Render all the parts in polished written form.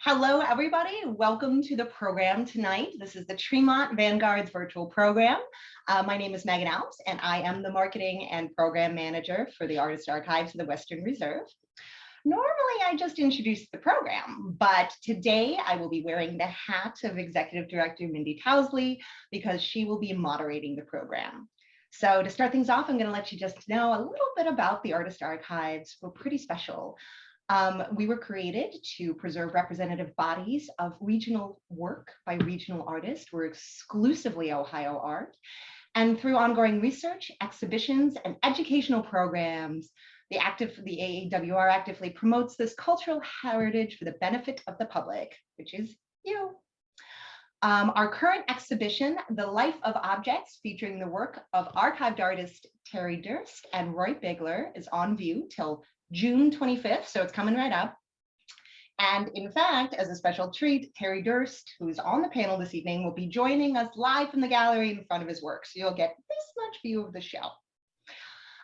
Hello, everybody. Welcome to the program tonight. This is the Tremont Vanguards virtual program. My name is Megan Alves, and I am the marketing and program manager for the Artist Archives of the Western Reserve. Normally, I just introduce the program, but today I will be wearing the hat of Executive Director Mindy Towsley because she will be moderating the program. So to start things off, I'm going to let you just know a little bit about the Artist Archives. We're pretty special. We were created to preserve representative bodies of regional work by regional artists. We're exclusively Ohio art. And through ongoing research, exhibitions, and educational programs, the AAWR actively promotes this cultural heritage for the benefit of the public, which is you. Our current exhibition, The Life of Objects, featuring the work of archived artist Terry Durst and Roy Bigler, is on view till June 25th, so it's coming right up. And in fact, as a special treat, Terry Durst, who is on the panel this evening, will be joining us live from the gallery in front of his work, so you'll get this much view of the show.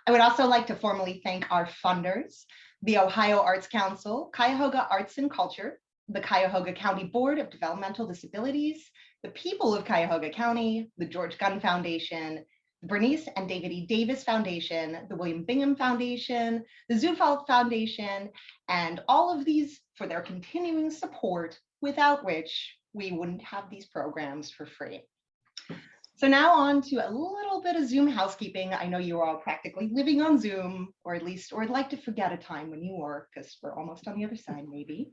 I would also like to formally thank our funders, the Ohio Arts Council, Cuyahoga Arts and Culture, the Cuyahoga County Board of Developmental Disabilities, the people of Cuyahoga County, the George Gunn Foundation, the Bernice and David E. Davis Foundation, the William Bingham Foundation, the Zufall Foundation, and all of these for their continuing support, without which we wouldn't have these programs for free. So now on to a little bit of Zoom housekeeping. I know you're all practically living on Zoom, or at least, or I'd like to forget a time when you were, because we're almost on the other side maybe.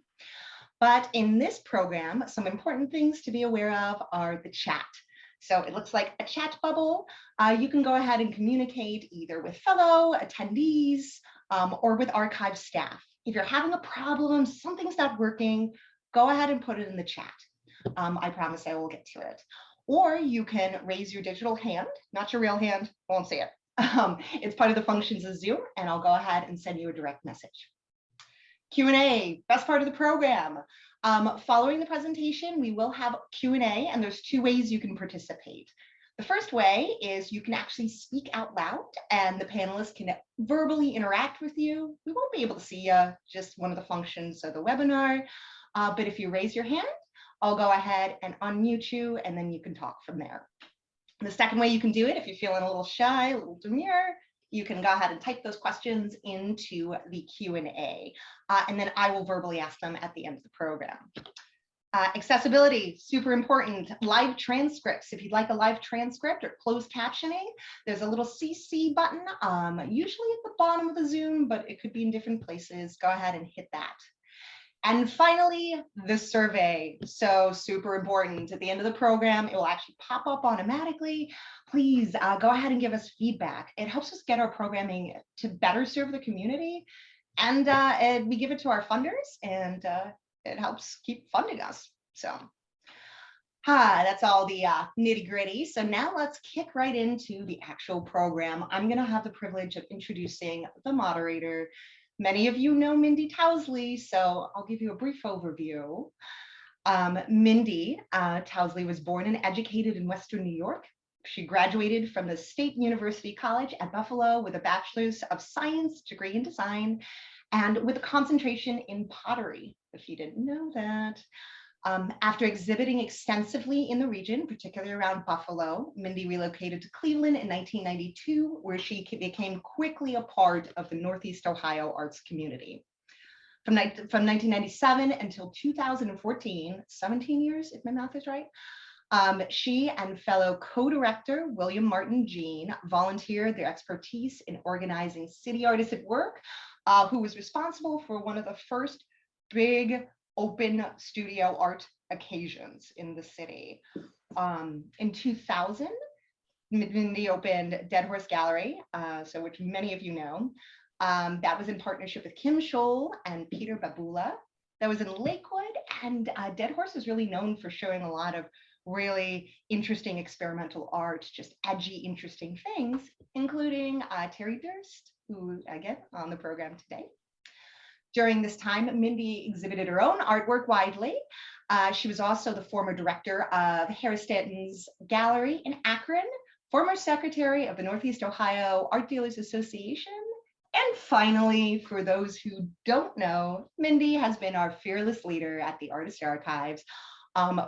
But in this program, some important things to be aware of are the chat. So it looks like a chat bubble. You can go ahead and communicate either with fellow attendees or with archive staff. If you're having a problem, something's not working, go ahead and put it in the chat. I promise I will get to it. Or you can raise your digital hand, not your real hand, won't see it. It's part of the functions of Zoom, and I'll go ahead and send you a direct message. Q&A, best part of the program. Following the presentation, we will have Q&A, and there's two ways you can participate. The first way is you can actually speak out loud, and the panelists can verbally interact with you. We won't be able to see you, just one of the functions of the webinar. But if you raise your hand, I'll go ahead and unmute you, and then you can talk from there. The second way you can do it, if you're feeling a little shy, a little demure, you can go ahead and type those questions into the Q&A, and then I will verbally ask them at the end of the program. Accessibility, super important. Live transcripts. If you'd like a live transcript or closed captioning, there's a little CC button, usually at the bottom of the Zoom, but it could be in different places. Go ahead and hit that. And finally, the survey. So super important. At the end of the program, it will actually pop up automatically. Please go ahead and give us feedback. It helps us get our programming to better serve the community. And we give it to our funders, and it helps keep funding us. So that's all the nitty gritty. So now let's kick right into the actual program. I'm going to have the privilege of introducing the moderator. Many of you know Mindy Towsley, so I'll give you a brief overview. Mindy Towsley was born and educated in Western New York. She graduated from the State University College at Buffalo with a Bachelor's of Science degree in design and with a concentration in pottery, if you didn't know that. After exhibiting extensively in the region, particularly around Buffalo, Mindy relocated to Cleveland in 1992, where she became quickly a part of the Northeast Ohio arts community. From 1997 until 2014, 17 years, if my math is right, she and fellow co-director William Martin Jean volunteered their expertise in organizing city artists at work, who was responsible for one of the first big open studio art occasions in the city. In 2000, Mindy opened Dead Horse Gallery, so which many of you know. That was in partnership with Kim Scholl and Peter Babula. That was in Lakewood, and Dead Horse is really known for showing a lot of really interesting experimental art, just edgy, interesting things, including Terry Durst, who I get on the program today. During this time, Mindy exhibited her own artwork widely. She was also the former director of Harris Stanton's Gallery in Akron, former secretary of the Northeast Ohio Art Dealers Association, and And finally, for those who don't know, Mindy has been our fearless leader at the Artist Archives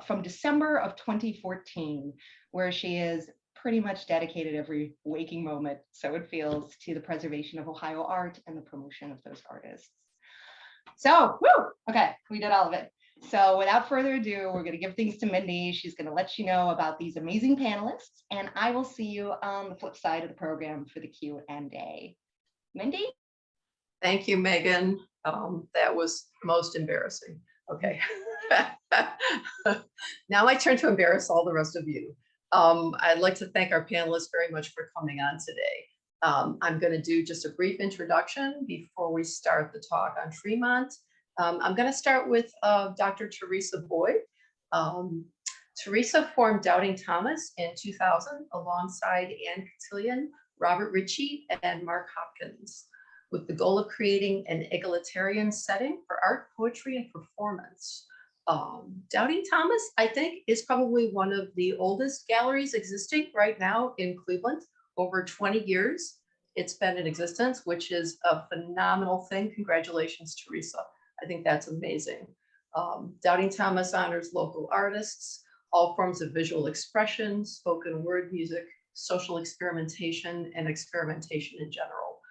from December of 2014, where she is pretty much dedicated every waking moment, so it feels, to the preservation of Ohio art and the promotion of those artists. So, woo, okay, we did all of it. So without further ado, we're going to give things to Mindy. She's going to let you know about these amazing panelists, and I will see you on the flip side of the program for the Q&A. Mindy? Thank you, Megan. That was most embarrassing. Okay. Now I turn to embarrass all the rest of you. I'd like to thank our panelists very much for coming on today. I'm going to do just a brief introduction before we start the talk on Tremont. I'm going to start with Dr. Theresa Boyd. Theresa formed Doubting Thomas in 2000 alongside Ann Cotillion, Robert Ritchie, and Mark Hopkins, with the goal of creating an egalitarian setting for art, poetry, and performance. Doubting Thomas, I think, is probably one of the oldest galleries existing right now in Cleveland. Over 20 years it's been in existence, which is a phenomenal thing. Congratulations, Theresa. I think that's amazing. Doubting Thomas honors local artists, all forms of visual expression, spoken word music, social experimentation, and experimentation in general.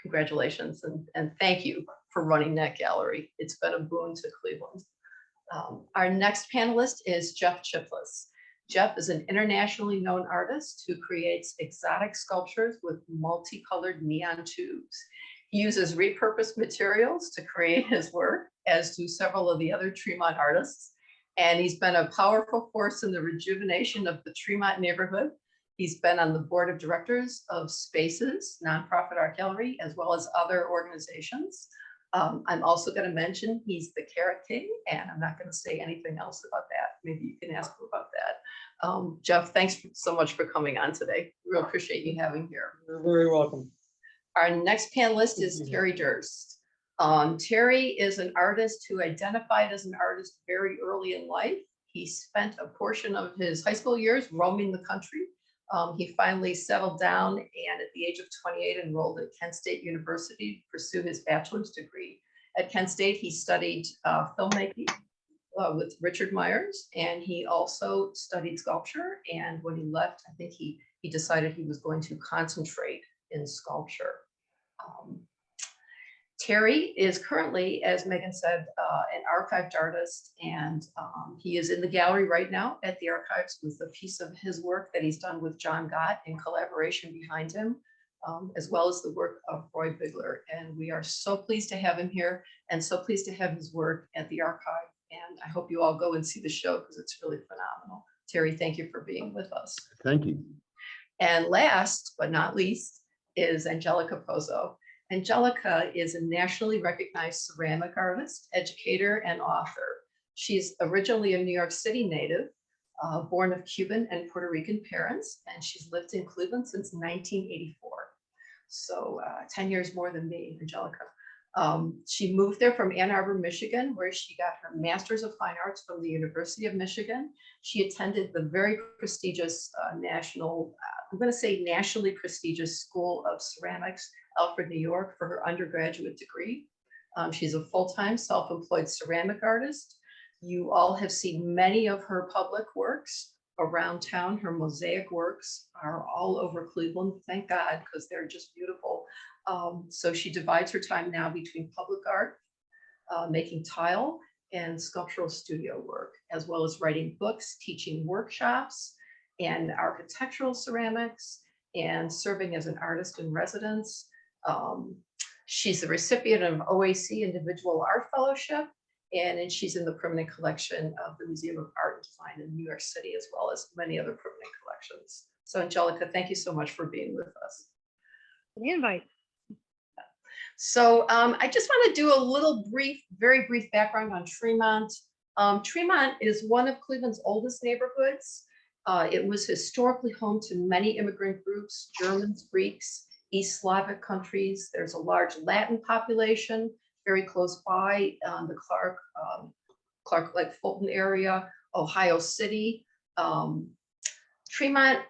Congratulations and thank you for running that gallery. It's been a boon to Cleveland. Our next panelist is Jeff Chiplis. Jeff is an internationally known artist who creates exotic sculptures with multicolored neon tubes. He uses repurposed materials to create his work, as do several of the other Tremont artists. And he's been a powerful force in the rejuvenation of the Tremont neighborhood. He's been on the board of directors of Spaces, nonprofit art gallery, as well as other organizations. I'm also going to mention he's the Carrot King, and I'm not going to say anything else about that. Maybe you can ask him about that. Jeff, thanks so much for coming on today. Real appreciate you having here. You're very welcome. Our next panelist is Terry Durst. Terry is an artist who identified as an artist very early in life. He spent a portion of his high school years roaming the country. He finally settled down and at the age of 28 enrolled at Kent State University to pursue his bachelor's degree. At Kent State, he studied filmmaking with Richard Myers, and he also studied sculpture. And when he left, I think he decided he was going to concentrate in sculpture. Terry is currently, as Megan said, an archived artist, and he is in the gallery right now at the archives with a piece of his work that he's done with John Gott in collaboration behind him, as well as the work of Roy Bigler. And we are so pleased to have him here and so pleased to have his work at the archive. And I hope you all go and see the show because it's really phenomenal. Terry, thank you for being with us. Thank you. And last but not least is Angelica Pozo. Angelica is a nationally recognized ceramic artist, educator, and author. She's originally a New York City native, born of Cuban and Puerto Rican parents, and she's lived in Cleveland since 1984. So 10 years more than me, Angelica. She moved there from Ann Arbor, Michigan, where she got her Master's of Fine Arts from the University of Michigan. She attended the very prestigious nationally prestigious School of Ceramics, Alfred, New York, for her undergraduate degree. She's a full-time self-employed ceramic artist. You all have seen many of her public works around town. Her mosaic works are all over Cleveland, thank God, because they're just beautiful. So she divides her time now between public art, making tile, and sculptural studio work, as well as writing books, teaching workshops, and architectural ceramics, and serving as an artist in residence. She's the recipient of OAC Individual Art Fellowship, and she's in the permanent collection of the Museum of Art and Design in New York City, as well as many other permanent collections. So Angelica, thank you so much for being with us. The invite. So I just want to do a little very brief background on Tremont. Tremont is one of Cleveland's oldest neighborhoods. It was historically home to many immigrant groups, Germans, Greeks, East Slavic countries. There's a large Latin population very close by, the Clark Lake Fulton area, Ohio City. Tremont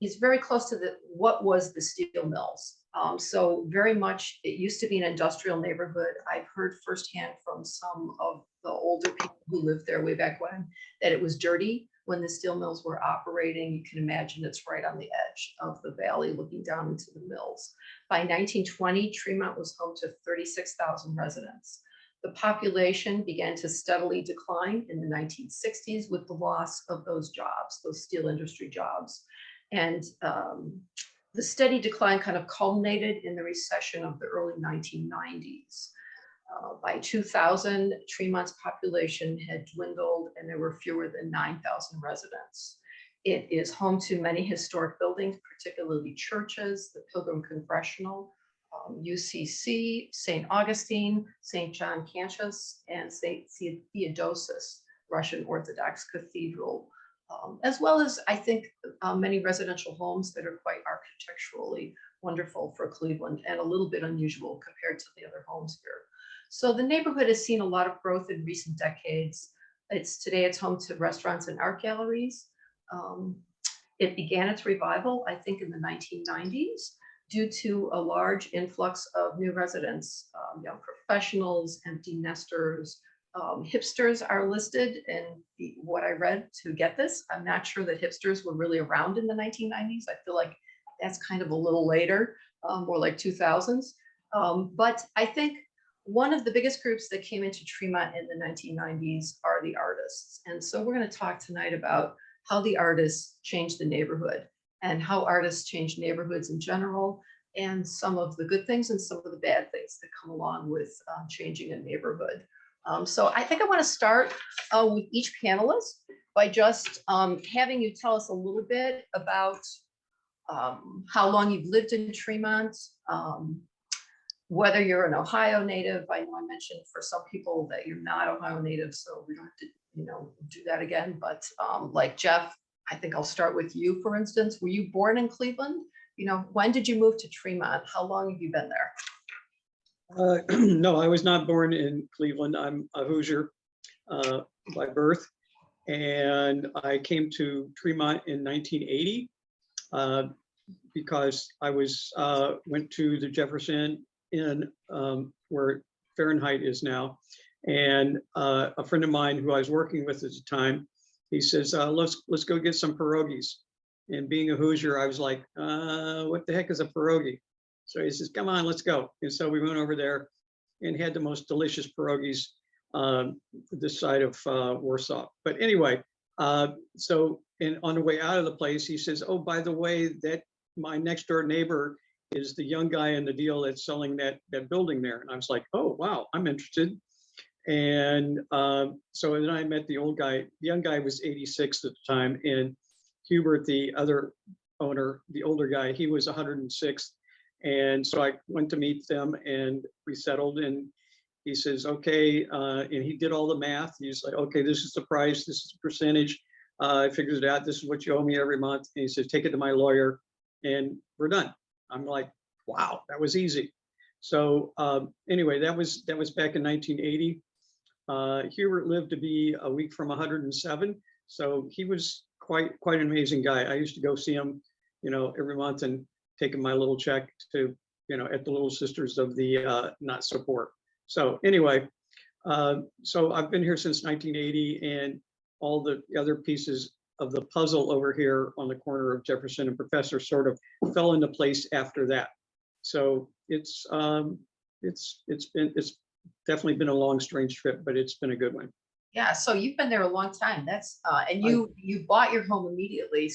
is very close to what was the steel mills. So very much, it used to be an industrial neighborhood. I've heard firsthand from some of the older people who lived there way back when that it was dirty when the steel mills were operating. You can imagine it's right on the edge of the valley looking down into the mills. By 1920, Tremont was home to 36,000 residents. The population began to steadily decline in the 1960s with the loss of those jobs, those steel industry jobs. And the steady decline kind of culminated in the recession of the early 1990s. By 2000, Tremont's population had dwindled and there were fewer than 9,000 residents. It is home to many historic buildings, particularly churches, the Pilgrim Congressional, UCC, St. Augustine, St. John Cantius, and St. Theodosius, Russian Orthodox Cathedral, as well as, I think, many residential homes that are quite architecturally wonderful for Cleveland and a little bit unusual compared to the other homes here. So the neighborhood has seen a lot of growth in recent decades. Today it's home to restaurants and art galleries. It began its revival, I think, in the 1990s due to a large influx of new residents, young professionals, empty nesters. Hipsters are listed in what I read to get this. I'm not sure that hipsters were really around in the 1990s. I feel like that's kind of a little later, more like 2000s. But I think one of the biggest groups that came into Tremont in the 1990s are the artists. And so we're going to talk tonight about how the artists changed the neighborhood and how artists change neighborhoods in general, and some of the good things and some of the bad things that come along with changing a neighborhood. So I think I want to start with each panelist by just having you tell us a little bit about how long you've lived in Tremont, whether you're an Ohio native. I know I mentioned for some people that you're not Ohio native, so we don't have to, do that again. But like Jeff, I think I'll start with you, for instance. Were you born in Cleveland? When did you move to Tremont? How long have you been there? No, I was not born in Cleveland. I'm a Hoosier by birth, and I came to Tremont in 1980 because I went to the Jefferson Inn where Fahrenheit is now, and a friend of mine who I was working with at the time, he says, let's go get some pierogies. And being a Hoosier, I was like, what the heck is a pierogi? So he says, come on, let's go. And so we went over there and had the most delicious pierogies this side of Warsaw. But anyway, so on the way out of the place, he says, oh, by the way, that my next door neighbor is the young guy in the deal that's selling that building there. And I was like, oh, wow, I'm interested. And so then I met the old guy. The young guy was 86 at the time. And Hubert, the other owner, the older guy, he was 106. And so I went to meet them and we settled, and he says, okay. And he did all the math. He's like, okay, this is the price. This is the percentage. I figured it out. This is what you owe me every month. And he says, take it to my lawyer and we're done. I'm like, wow, that was easy. So anyway, that was back in 1980. Hubert lived to be a week from 107. So he was quite an amazing guy. I used to go see him, every month and take him my little check to, at the Little Sisters of the Not So Poor. So anyway, so I've been here since 1980, and all the other pieces of the puzzle over here on the corner of Jefferson and Professor sort of fell into place after that. So it's definitely been a long, strange trip, but it's been a good one. Yeah, so you've been there a long time. That's and you bought your home immediately,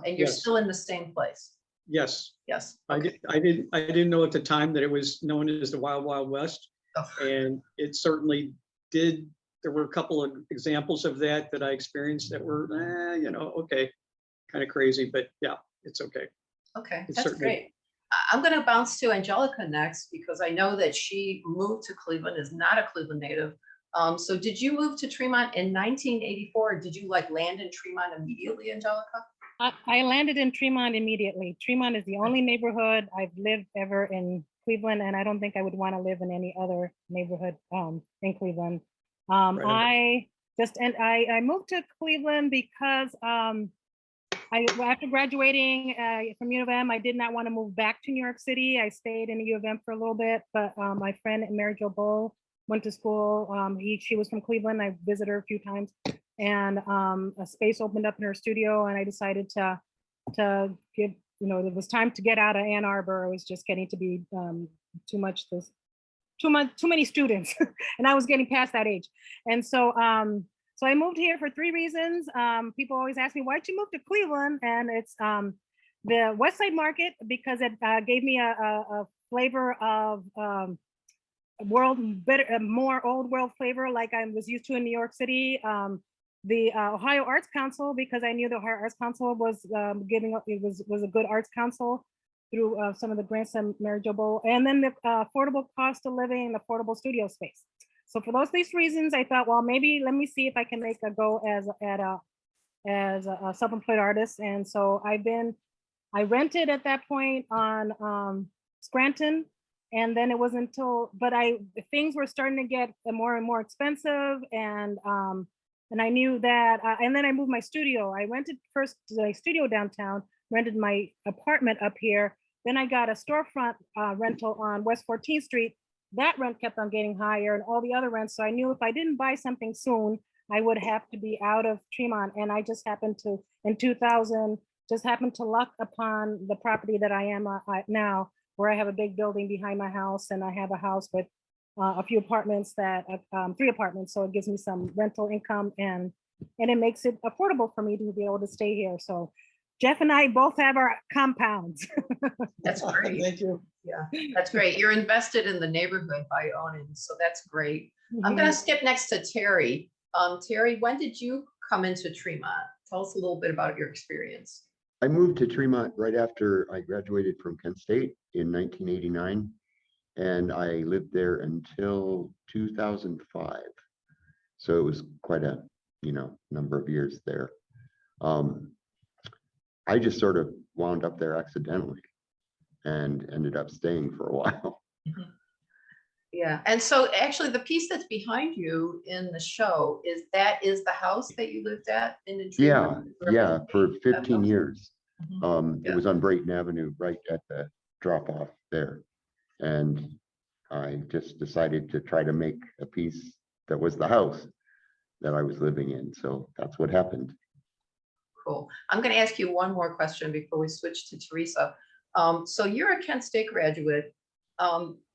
and you're Yes. still in the same place. Yes. Yes. Okay. I didn't know at the time that it was known as the Wild Wild West, and it certainly did. There were a couple of examples of that I experienced that were, okay, kind of crazy, but yeah, it's okay. Okay, It's that's great. I'm going to bounce to Angelica next because I know that she moved to Cleveland, is not a Cleveland native. So did you move to Tremont in 1984? Or did you land in Tremont immediately, Angelica? I landed in Tremont immediately. Tremont is the only neighborhood I've lived ever in Cleveland, and I don't think I would want to live in any other neighborhood in Cleveland. Right. I moved to Cleveland because After graduating from U of M, I did not want to move back to New York City. I stayed in the U of M for a little bit, but my friend Mary Jo Bull went to school. She was from Cleveland. I visited her a few times, and a space opened up in her studio, and I decided to give, it was time to get out of Ann Arbor. It was just getting to be too many students, and I was getting past that age, and so. So I moved here for 3 reasons. People always ask me, why'd you move to Cleveland? And it's the West Side Market, because it gave me a flavor of more old world flavor, like I was used to in New York City. The Ohio Arts Council, because I knew the Ohio Arts Council was was a good arts council through some of the grants and Mary Jo Bull, and then the affordable cost of living and affordable studio space. So for those 3 reasons, I thought, well, maybe let me see if I can make a go as a self-employed artist. And so I rented at that point on Scranton, and then it wasn't until, things were starting to get more and more expensive, and I knew that, and then I moved my studio. I rented first my studio downtown, rented my apartment up here. Then I got a storefront rental on West 14th Street. That rent kept on getting higher, and all the other rents. So I knew if I didn't buy something soon, I would have to be out of Tremont. And I just happened to, in 2000, luck upon the property that I am at now, where I have a big building behind my house, and I have a house with a few apartments 3 apartments. So it gives me some rental income, and it makes it affordable for me to be able to stay here. So Jeff and I both have our compounds. That's great. Thank you. Yeah, that's great. You're invested in the neighborhood by owning, so that's great. I'm going to skip next to Terry. Terry, when did you come into Tremont? Tell us a little bit about your experience. I moved to Tremont right after I graduated from Kent State in 1989, and I lived there until 2005. So it was quite a, number of years there. I just sort of wound up there accidentally and ended up staying for a while. Yeah, and so actually the piece that's behind you in the show is the house that you lived at in Tremont? Yeah, for 15 years. Yeah. It was on Brayton Avenue, right at the drop off there. And I just decided to try to make a piece that was the house that I was living in. So that's what happened. Cool. I'm going to ask you one more question before we switch to Theresa. So you're a Kent State graduate.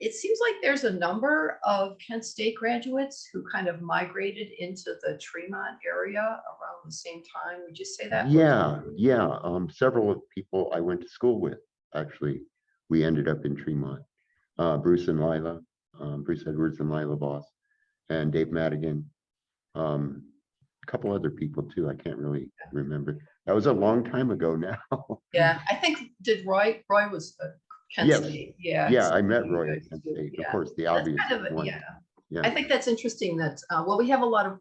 It seems like there's a number of Kent State graduates who kind of migrated into the Tremont area around the same time. Would you say that? Yeah. Several of people I went to school with, actually, we ended up in Tremont. Bruce and Lila, Bruce Edwards and Lila Voss, and Dave Madigan. A couple other people too. I can't really remember. That was a long time ago now. Yeah, I think Roy was Kent Yes. State. Yeah. Yeah, I met Roy at Kent State. Yeah. Of course, the That's obvious kind of, one. yeah. I think that's interesting that, well, we have a lot of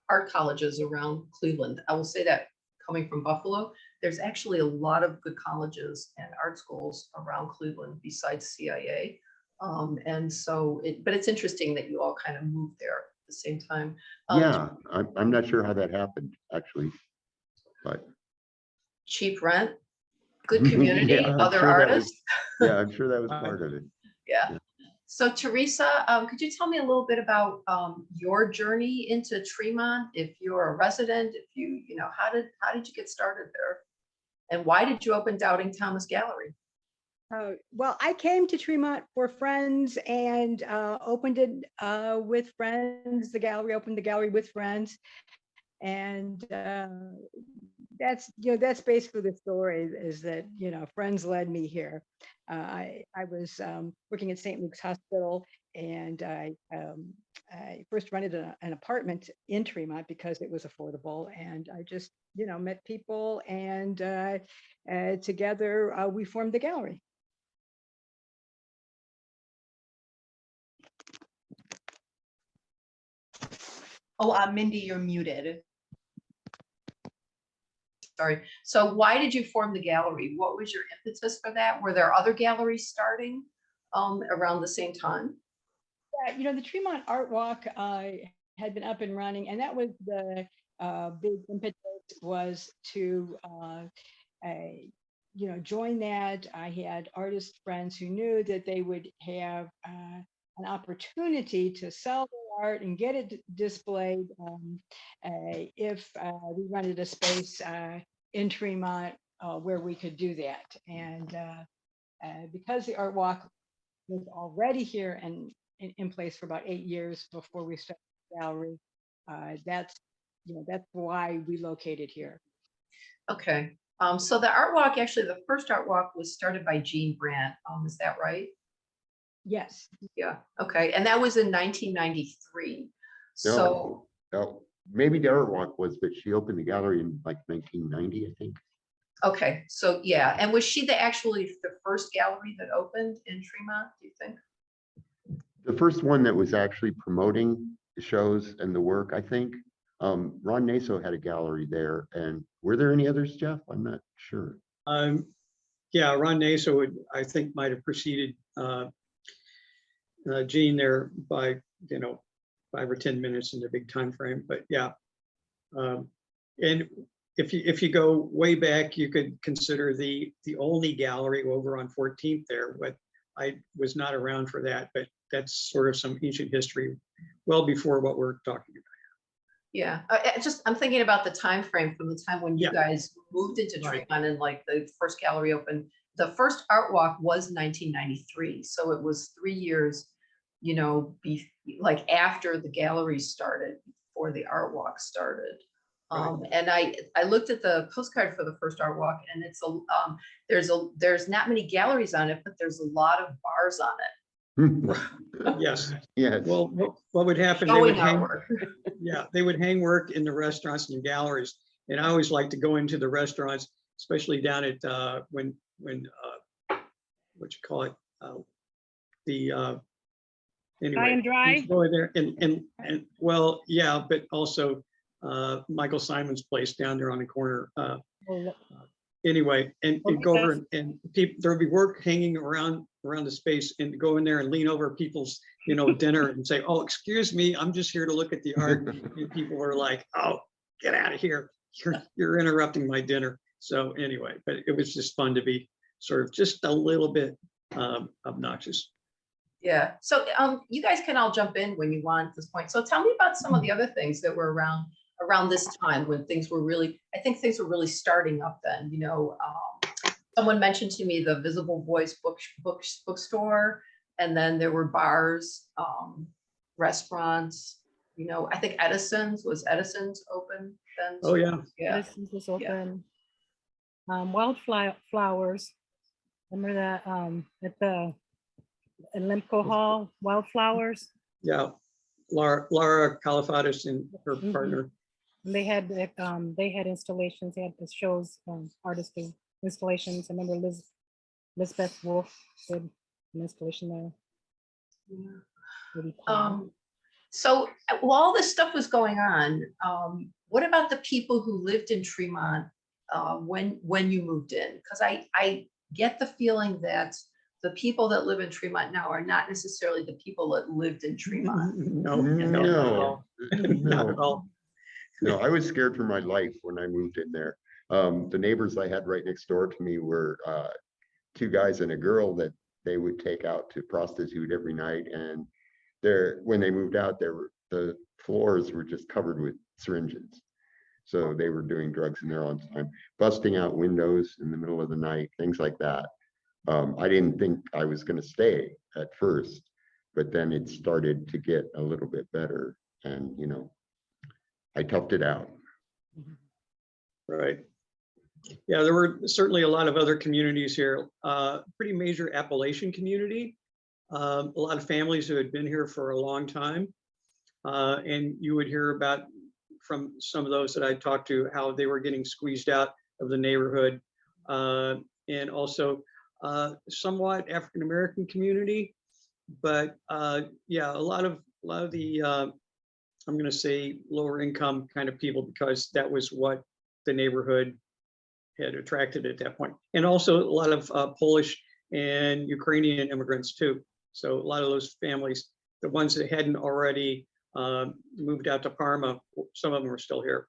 art colleges around Cleveland. I will say that coming from Buffalo, there's actually a lot of good colleges and art schools around Cleveland besides CIA. And so, but it's interesting that you all kind of moved there at the same time. Yeah, I'm not sure how that happened, actually, but cheap rent, good community, yeah, other artists. I'm sure that was part of it. Yeah. So Theresa, could you tell me a little bit about your journey into Tremont? If you're a resident, if how did you get started there? And why did you open Doubting Thomas Gallery? Well, I came to Tremont for friends and opened it with friends. The gallery opened the gallery with friends. And that's basically the story, is that, friends led me here. I was working at St. Luke's Hospital, and I first rented an apartment in Tremont because it was affordable. And I just, met people, and together we formed the gallery. Oh, Mindy, you're muted. Sorry. So why did you form the gallery? What was your impetus for that? Were there other galleries starting around the same time? Yeah, the Tremont Art Walk had been up and running, and that was the big impetus was to join that. I had artist friends who knew that they would have an opportunity to sell their art and get it displayed if we rented a space in Tremont where we could do that. And because the Art Walk was already here and in place for about 8 years before we started the gallery, that's why we located here. Okay. So the art walk, actually, the first art walk was started by Jean Brandt. Is that right? Yes. Yeah. Okay. And that was in 1993. So No, maybe the Art Walk was, but she opened the gallery in like 1990, I think. okay. So yeah. And was she actually the first gallery that opened in Tremont, do you think? The first one that was actually promoting the shows and the work, I think. Ron Naso had a gallery there, and were there any others, Jeff? I'm not sure. Yeah, Ron Naso would, I think, might have preceded Jean there by 5 or 10 minutes in the big time frame. But yeah, and if you go way back, you could consider the Olney Gallery over on 14th there. But I was not around for that, but that's sort of some ancient history, well before what we're talking about. Yeah, I'm thinking about the time frame from the time when you guys moved into Right. Tremont and like the first gallery opened. The first art walk was 1993, so it was 3 years, like after the gallery started, before the art walk started. Right. And I looked at the postcard for the first art walk, and it's there's not many galleries on it, but there's a lot of bars on it. Yes. Yes. Well, what would happen? They Showing would hang, artwork. yeah, they would hang work in the restaurants and galleries. And I always like to go into the restaurants, especially down at when what you call it, anyway. High and dry. Go in there and well, yeah, but also Michael Simon's place down there on the corner. Anyway, and go over and people, there would be work hanging around the space, and go in there and lean over people's dinner and say, "Oh, excuse me, I'm just here to look at the art." And people are like, "Oh, get out of here! You're interrupting my dinner." So anyway, but it was just fun to be sort of just a little bit obnoxious. Yeah. So you guys can all jump in when you want at this point. So tell me about some of the other things that were around this time when things were really, I think things were really starting up then. Someone mentioned to me the Visible Voice bookstore, and then there were bars, restaurants. I think Edison's open then. Oh yeah. Yeah. This is open. Wildflowers. Remember that at the Limco Hall, Wildflowers. Yeah. Laura Califatis and her partner. And they had installations. They had the shows, artist installations. I remember Lisbeth Wolf did an installation there. Yeah. Really cool. So while all this stuff was going on, what about the people who lived in Tremont when you moved in? Because I get the feeling that the people that live in Tremont now are not necessarily the people that lived in Tremont. No, No. not at all. No, I was scared for my life when I moved in there. The neighbors I had right next door to me were 2 guys and a girl that they would take out to prostitute every night. And when they moved out, the floors were just covered with syringes. So they were doing drugs in there all the time, busting out windows in the middle of the night, things like that. I didn't think I was going to stay at first, but then it started to get a little bit better, and I toughed it out. Right. Yeah, there were certainly a lot of other communities here. Pretty major Appalachian community. A lot of families who had been here for a long time. And you would hear about from some of those that I talked to how they were getting squeezed out of the neighborhood. And also somewhat African-American community. But yeah, a lot of the I'm going to say lower income kind of people, because that was what the neighborhood had attracted at that point. And also a lot of Polish and Ukrainian immigrants too. So a lot of those families, the ones that hadn't already moved out to Parma, some of them are still here.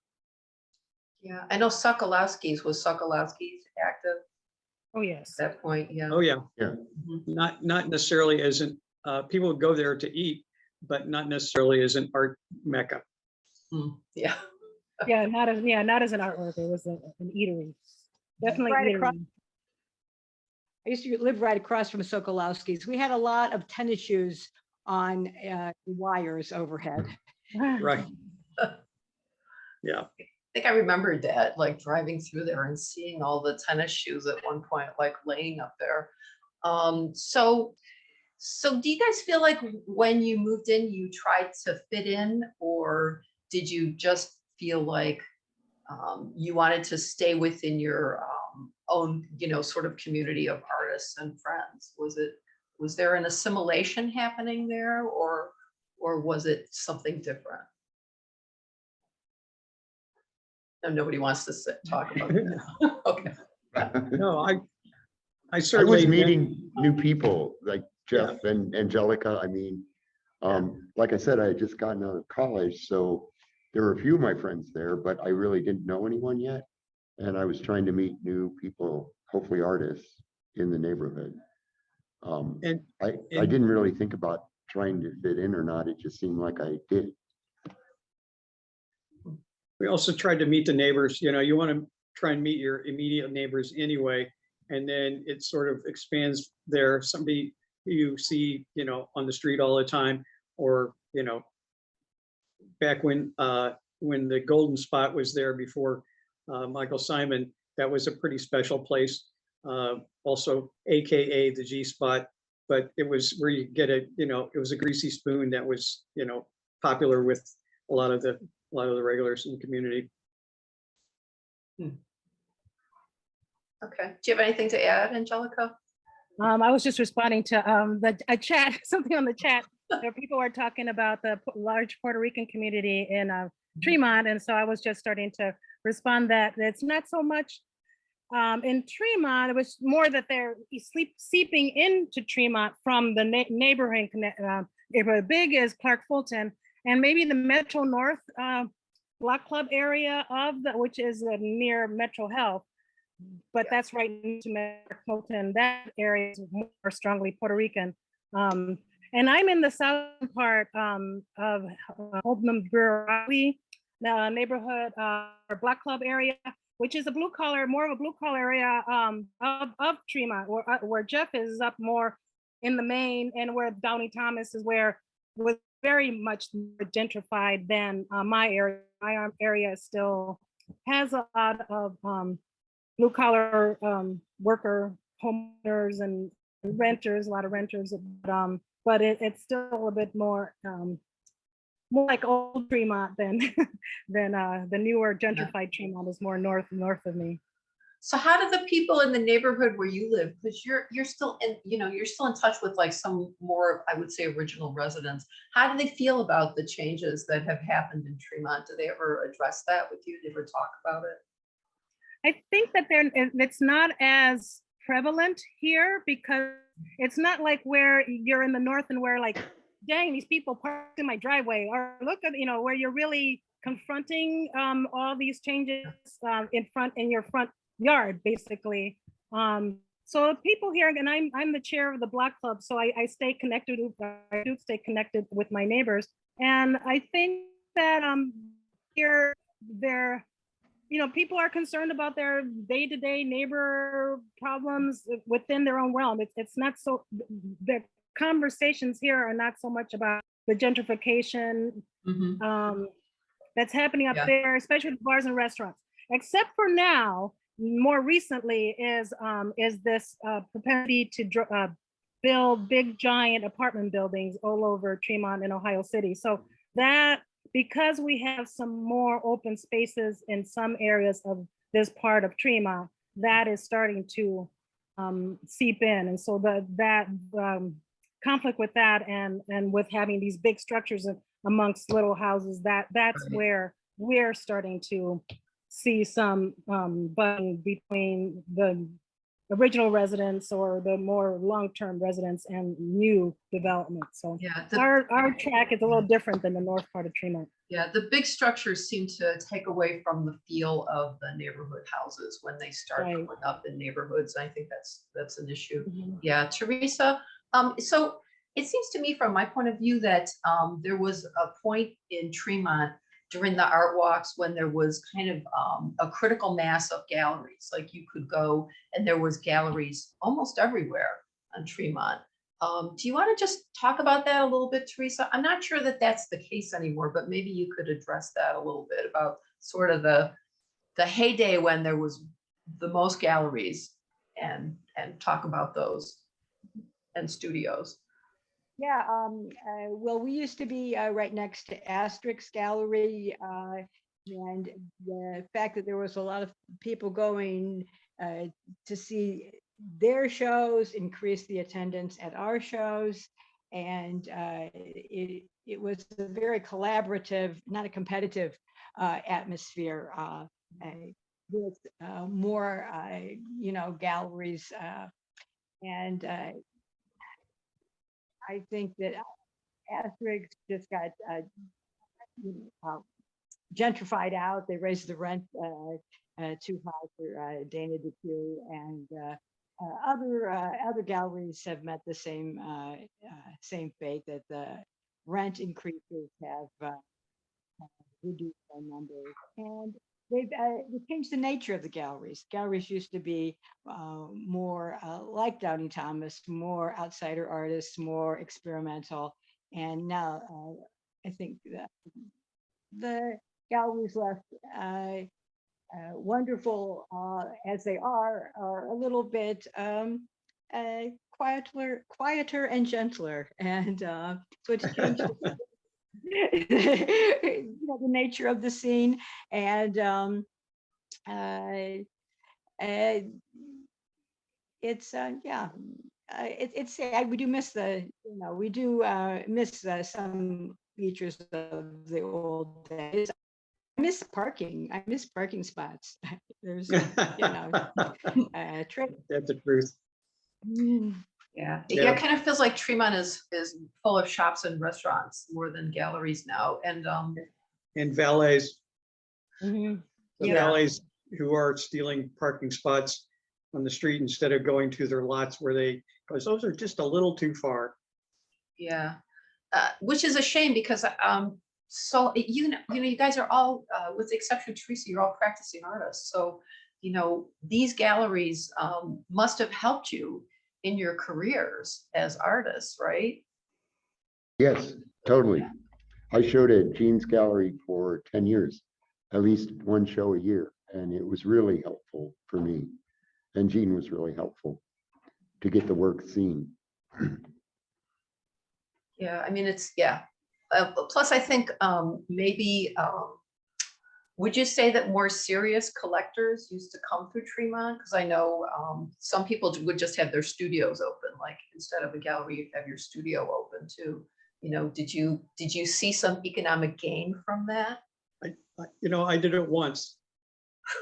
Yeah, I know Sokolowski's active Oh, yes. at that point, yeah. Oh, yeah. Yeah. Mhm. Not necessarily as an, people would go there to eat, but not necessarily as an art mecca. Yeah, Yeah, not as an artwork. It was an eatery. Definitely Right across. eatery. I used to live right across from Sokolowski's. We had a lot of tennis shoes on wires overhead. Right. Yeah. I think I remembered that, like driving through there and seeing all the tennis shoes at one point, like laying up there. So do you guys feel like when you moved in, you tried to fit in, or did you just feel like you wanted to stay within your own, sort of community of artists and friends? Was there an assimilation happening there, or was it something different? No, nobody wants to talk about that. Okay. No, I I was certainly. meeting new people like Jeff and Angelica. I mean, like I said, I had just gotten out of college, so there were a few of my friends there, but I really didn't know anyone yet. And I was trying to meet new people, hopefully artists in the neighborhood. And I didn't really think about trying to fit in or not. It just seemed like I did. we also tried to meet the neighbors. You want to try and meet your immediate neighbors anyway, and then it sort of expands there. Somebody who you see, on the street all the time, or, back when the Golden Spot was there before Michael Simon, that was a pretty special place. Also, AKA the G Spot, but it was where you get it was a greasy spoon that was, popular with a lot of the regulars in the community. Okay. Do you have anything to add, Angelica? I was just responding to a chat, something on the chat. There people are talking about the large Puerto Rican community in Tremont, and so I was just starting to respond that it's not so much in Tremont. It was more that they're seeping into Tremont from the neighboring neighborhood. Big is Clark Fulton, and maybe the Metro North Block Club area which is near Metro Health. But that's right into Metro Fulton. That area is more strongly Puerto Rican. And I'm in the southern part of Oldham neighborhood or Block Club area, which is more of a blue collar area of Tremont, where Jeff is up more in the main, and where Downey Thomas is, where was very much more gentrified than my area. My area still has a lot of blue collar worker homeowners and renters, a lot of renters, but it's still a bit more like old Tremont than the newer gentrified Tremont is more north of me. So how do the people in the neighborhood where you live, because you're still in, you're still in touch with like some more, I would say, original residents. How do they feel about the changes that have happened in Tremont? Do they ever address that with you? Do they ever talk about it? I think that it's not as prevalent here, because it's not like where you're in the north and where like, dang, these people parked in my driveway, or look at, where you're really confronting all these changes in your front yard, basically. So people here, and I'm the chair of the Block Club, so I stay connected. I do stay connected with my neighbors, and I think that here people are concerned about their day-to-day neighbor problems within their own realm. It's not so, the conversations here are not so much about the gentrification that's happening up there, especially with bars and restaurants. Except for now, more recently is this propensity to build big giant apartment buildings all over Tremont and Ohio City. So that, because we have some more open spaces in some areas of this part of Tremont, that is starting to seep in. And so that conflict with that and with having these big structures amongst little houses, that's where we're starting to see some budding between the original residents or the more long-term residents and new development. So Yeah, our track is a little different than the north part of Tremont. yeah, the big structures seem to take away from the feel of the neighborhood houses when they start Right. going up in neighborhoods. I think that's an issue. Mhm. Yeah, Teresa. So it seems to me from my point of view that there was a point in Tremont during the art walks when there was kind of a critical mass of galleries. Like you could go and there was galleries almost everywhere on Tremont. Do you want to just talk about that a little bit, Teresa? I'm not sure that that's the case anymore, but maybe you could address that a little bit about sort of the heyday when there was the most galleries and talk about those and studios. Yeah, well, we used to be right next to Asterix Gallery, and the fact that there was a lot of people going to see their shows increased the attendance at our shows, and it was a very collaborative, not a competitive atmosphere with more, galleries, and I think that Asterix just got gentrified out. They raised the rent too high for Dana DePue, and other galleries have met the same fate, that the rent increases have reduced their numbers, and they've changed the nature of the galleries. Galleries used to be more like Downey Thomas, more outsider artists, more experimental, and now I think that the galleries left, wonderful as they are a little bit quieter and gentler, and so it's changed the nature of the scene, and it's it's we do miss some features of the old days. I miss parking. I miss parking spots. There's trick. That's the truth. Yeah, Yeah. it kind of feels like Tremont is full of shops and restaurants more than galleries now. And And valets, Mhm. the Yeah. valets who are stealing parking spots on the street instead of going to their lots where because those are just a little too far. yeah, which is a shame because so you guys are all with the exception of Teresa, you're all practicing artists. So these galleries must have helped you in your careers as artists, right? Yes, totally. I showed at Jean's Gallery for 10 years, at least one show a year, and it was really helpful for me. And Jean was really helpful to get the work seen. Yeah, I mean, plus, I think maybe would you say that more serious collectors used to come through Tremont? Because I know some people would just have their studios open, like instead of a gallery, you have your studio open too. Did you see some economic gain from that? I did it once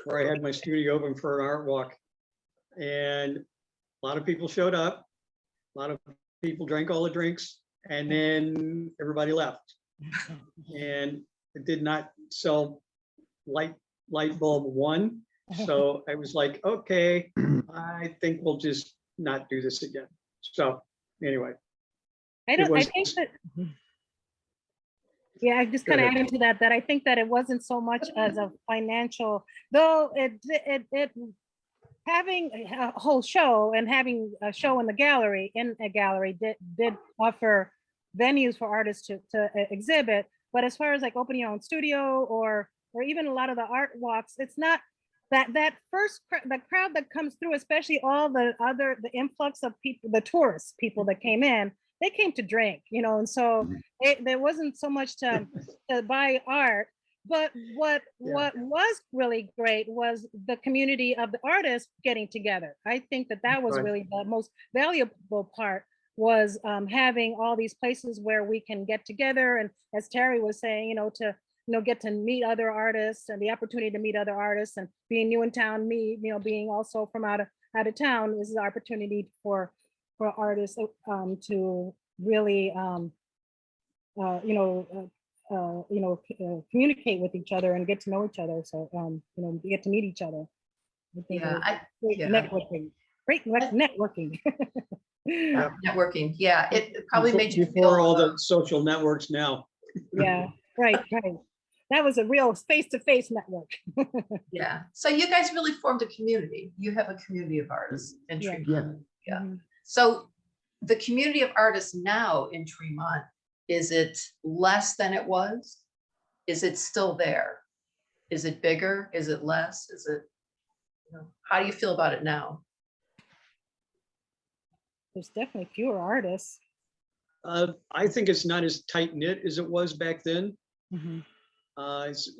where I had my studio open for an art walk, and a lot of people showed up. A lot of people drank all the drinks, and then everybody left. And it did not sell light bulb one. So I was like, okay, I think we'll just not do this again. So anyway. I think that, yeah, I just kind of adding to that I think that it wasn't so much as a financial, though it having a whole show and having a show in a gallery did offer venues for artists to exhibit. But as far as like opening your own studio or even a lot of the art walks, it's not that first the crowd that comes through, especially all the influx of people, the tourists, people that came in, they came to drink, and so there wasn't so much to buy art. But what was really great was the community of the artists getting together. I think that was really the most valuable part, was having all these places where we can get together, and as Terry was saying, to get to meet other artists, and the opportunity to meet other artists, and being new in town, being also from out out of town, this is an opportunity for artists to really communicate with each other and get to know each other. So get to meet each other. I think great networking. Great networking. Networking. Yeah, it probably made you before feel all the social networks now. Yeah, right. That was a real face-to-face network. yeah. So you guys really formed a community. You have a community of artists in Yeah. Tremont. Yeah. Mm-hmm. So the community of artists now in Tremont, is it less than it was? Is it still there? Is it bigger? Is it less? Is it, how do you feel about it now? There's definitely fewer artists. I think it's not as tight knit as it was back then. Mm-hmm.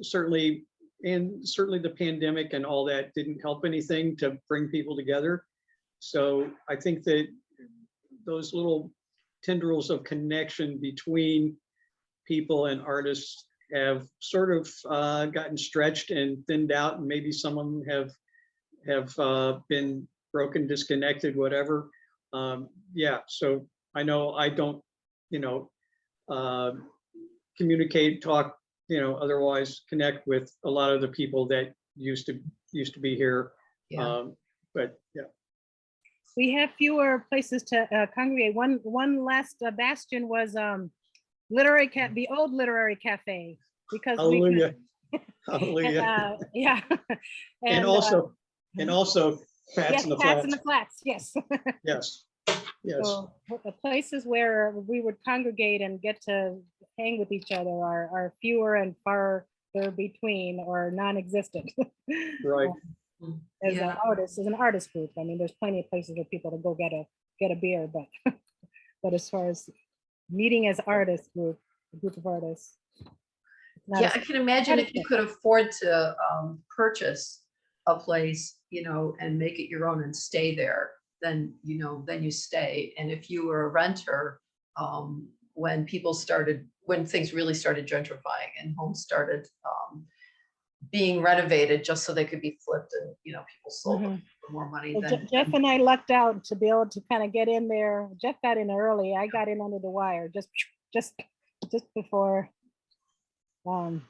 Certainly the pandemic and all that didn't help anything to bring people together. So I think that those little tendrils of connection between people and artists have sort of gotten stretched and thinned out, and maybe some of them have been broken, disconnected, whatever. Yeah, so I know I don't, communicate, talk, otherwise connect with a lot of the people that used to be here. Yeah. But yeah. We have fewer places to congregate. One last bastion was the old literary cafe, because Hallelujah. Hallelujah. yeah. And also Fats yes, in the Fats Flats. in the Flats. Yes. Yes. Yes. So the places where we would congregate and get to hang with each other are fewer and farther between, or non-existent. Right. As an artist group, I mean, there's plenty of places for people to go get a beer, but but as far as meeting as artists group, a group of artists. Yeah, I can imagine if you could afford to purchase a place, and make it your own and stay there, then you stay. And if you were a renter, when things really started gentrifying and homes started being renovated just so they could be flipped, and people sold them for more money. Well, Jeff and I lucked out to be able to kind of get in there. Jeff got in early. I got in under the wire just before, while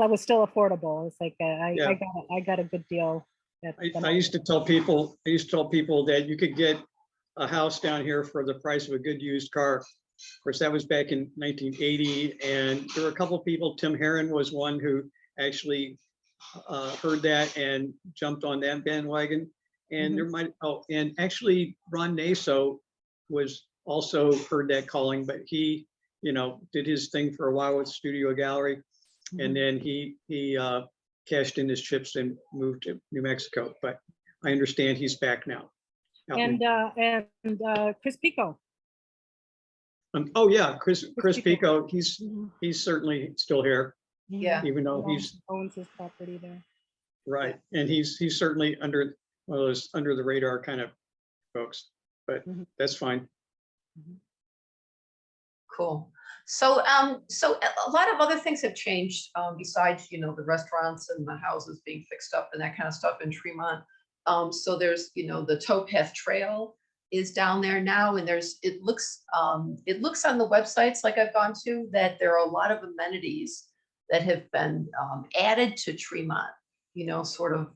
it was still affordable. It's like I got a good deal. I used to tell people that you could get a house down here for the price of a good used car. Of course, that was back in 1980, and there were a couple of people. Tim Herron was one who actually heard that and jumped on that bandwagon. And and actually Ron Naso was also heard that calling, but he, did his thing for a while with Studio Gallery, and then he cashed in his chips and moved to New Mexico. But I understand he's back now. And Chris Pico. Oh yeah, Chris Pico. He's certainly still here. Yeah. Even though He he's owns his property there. right, and he's certainly under one of those under the radar kind of folks. But that's fine. Cool. So so a lot of other things have changed besides the restaurants and the houses being fixed up and that kind of stuff in Tremont. So there's the towpath trail is down there now, and it looks on the websites like I've gone to that there are a lot of amenities that have been added to Tremont, sort of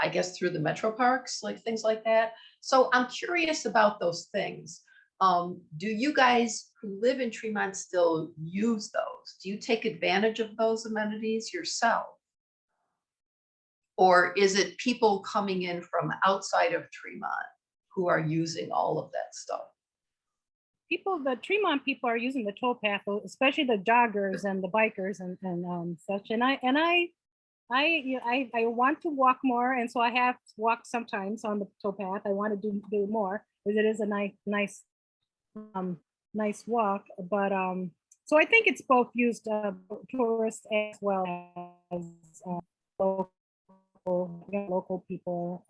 I guess through the metro parks, like things like that. So I'm curious about those things. Do you guys who live in Tremont still use those? Do you take advantage of those amenities yourself? Or is it people coming in from outside of Tremont who are using all of that stuff? The Tremont people are using the towpath, especially the joggers and the bikers and such. And I want to walk more, and so I have walked sometimes on the towpath. I want to do more, because it is a nice walk. But so I think it's both used tourists as well as local people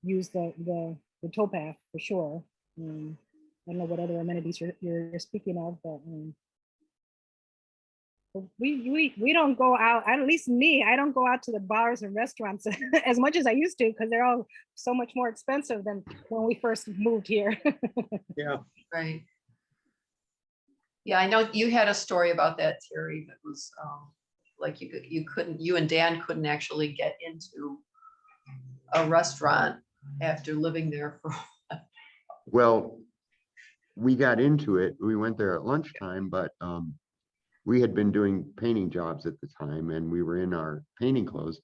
use the towpath for sure. I don't know what other amenities you're speaking of, but we don't go out, at least me, I don't go out to the bars and restaurants as much as I used to, because they're all so much more expensive than when we first moved here. Yeah, Right. Yeah, I know you had a story about that, Terry, that was like you and Dan couldn't actually get into a restaurant after living there for. Well, we got into it. We went there at lunchtime, but we had been doing painting jobs at the time, and we were in our painting clothes,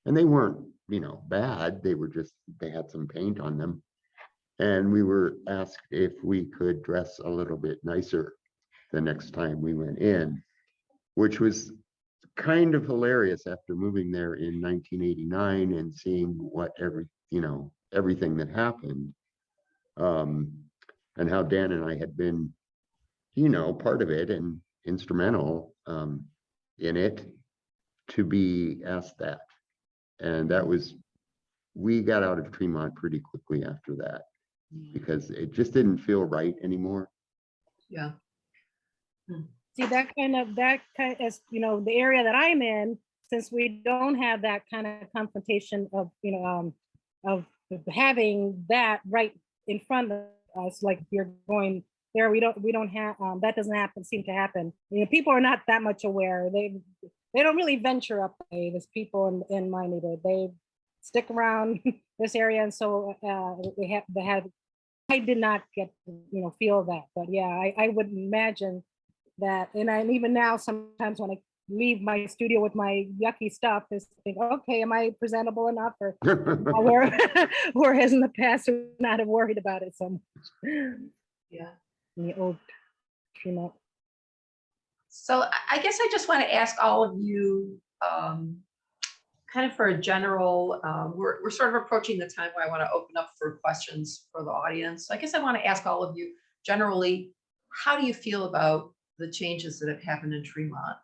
and they weren't, bad. They were just, they had some paint on them. And we were asked if we could dress a little bit nicer the next time we went in, which was kind of hilarious after moving there in 1989 and seeing what everything that happened. And how Dan and I had been, part of it and instrumental in it, to be asked that. And that was, we got out of Tremont pretty quickly after that, because it just didn't feel right anymore. Yeah. See, that kind of is, the area that I'm in, since we don't have that kind of confrontation of, of having that right in front of us, like you're going there, we don't have, that doesn't seem to happen. People are not that much aware. They don't really venture up. There's people in my neighborhood, they stick around this area. And so I did not get, feel that, but yeah, I would imagine that. And even now, sometimes when I leave my studio with my yucky stuff, is think, okay, am I presentable enough? Or whereas in the past, I would not have worried about it so much. Yeah. In the old Tremont. So I guess I just want to ask all of you, kind of for a general, we're sort of approaching the time where I want to open up for questions for the audience. So I guess I want to ask all of you generally, how do you feel about the changes that have happened in Tremont?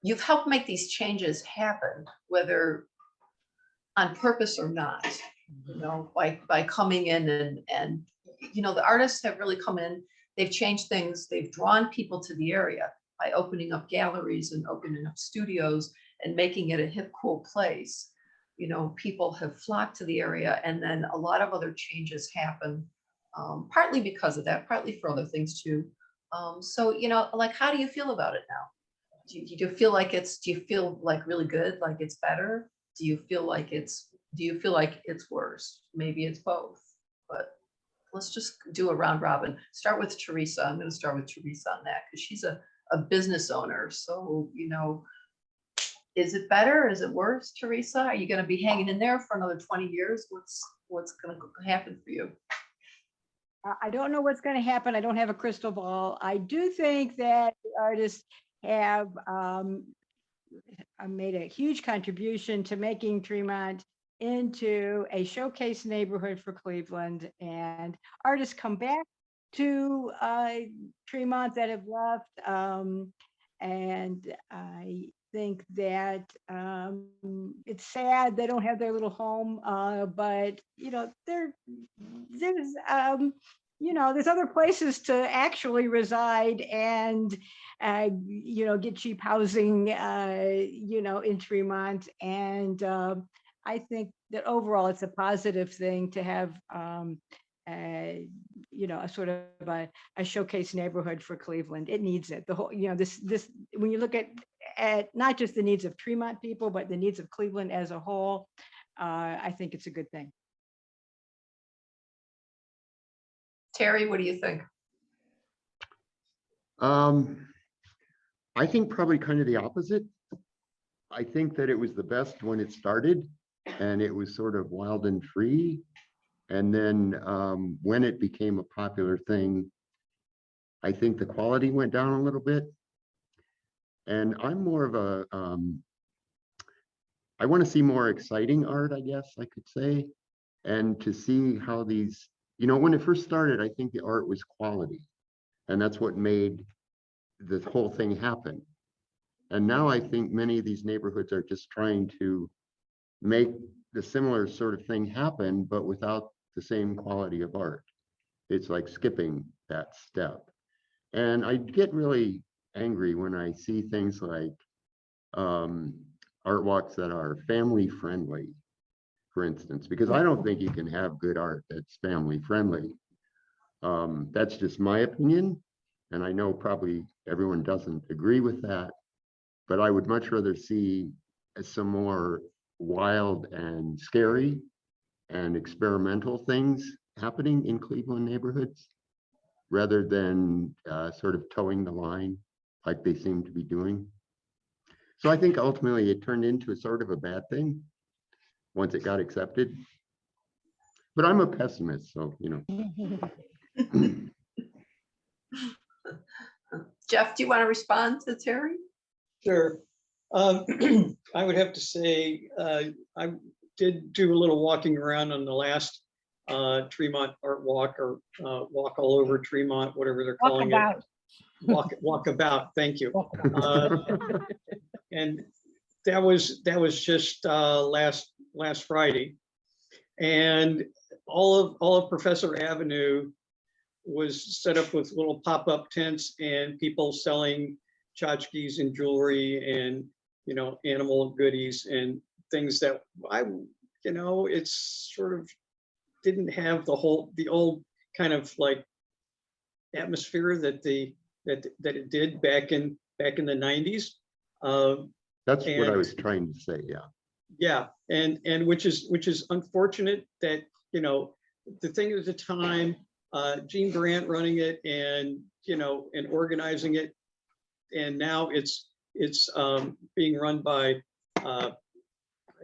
You've helped make these changes happen, whether on purpose or not, by coming in and the artists have really come in, they've changed things, they've drawn people to the area by opening up galleries and opening up studios and making it a hip, cool place. People have flocked to the area, and then a lot of other changes happen, partly because of that, partly for other things too. So, like, how do you feel about it now? Do you feel like really good, like it's better? Do you feel like it's worse? Maybe it's both, but let's just do a round robin. Start with Theresa. I'm going to start with Theresa on that, because she's a business owner. So, is it better? Is it worse, Theresa? Are you going to be hanging in there for another 20 years? What's going to happen for you? I don't know what's going to happen. I don't have a crystal ball. I do think that the artists have made a huge contribution to making Tremont into a showcase neighborhood for Cleveland, and artists come back to Tremont that have left. And I think that it's sad they don't have their little home, but there's other places to actually reside and get cheap housing in Tremont. And I think that overall it's a positive thing to have a sort of a showcase neighborhood for Cleveland. It needs it. The whole, this when you look at not just the needs of Tremont people, but the needs of Cleveland as a whole, I think it's a good thing. Terry, what do you think? I think probably kind of the opposite. I think that it was the best when it started, and it was sort of wild and free. And then when it became a popular thing, I think the quality went down a little bit. And I'm more of a, I want to see more exciting art, I guess I could say, and to see how these, when it first started, I think the art was quality, and that's what made the whole thing happen. And now I think many of these neighborhoods are just trying to make the similar sort of thing happen, but without the same quality of art. It's like skipping that step. And I get really angry when I see things like art walks that are family friendly, for instance, because I don't think you can have good art that's family friendly. That's just my opinion. And I know probably everyone doesn't agree with that, but I would much rather see some more wild and scary and experimental things happening in Cleveland neighborhoods rather than sort of towing the line like they seem to be doing. So I think ultimately it turned into a sort of a bad thing once it got accepted. But I'm a pessimist, so, you know. Jeff, do you want to respond to Terry? Sure. I would have to say, I did do a little walking around on the last Tremont Art Walk, or Walk All Over Tremont, whatever they're calling it. Walkabout, thank you. And that was just last Friday. And all of Professor Avenue was set up with little pop-up tents and people selling tchotchkes and jewelry and, you know, animal goodies and things that it's sort of didn't have the old kind of like atmosphere that it did back in the 90s. That's what I was trying to say, yeah. Yeah, and which is unfortunate that, you know, the thing at the time, Gene Brandt running it and, you know, and organizing it, and now it's being run by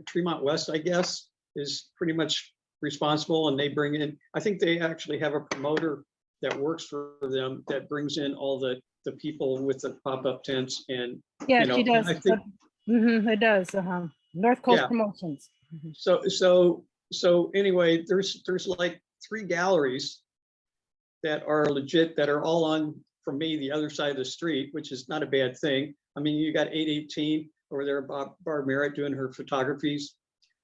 Tremont West, I guess, is pretty much responsible, and they bring in, I think they actually have a promoter that works for them that brings in all the people with the pop-up tents, and Yeah, you know, she does. I think, It does. North Coast Yeah. Promotions. so anyway, there's like 3 galleries that are legit, that are all on, from me, the other side of the street, which is not a bad thing. I mean, you got 818 over there, Barb Merritt doing her photographies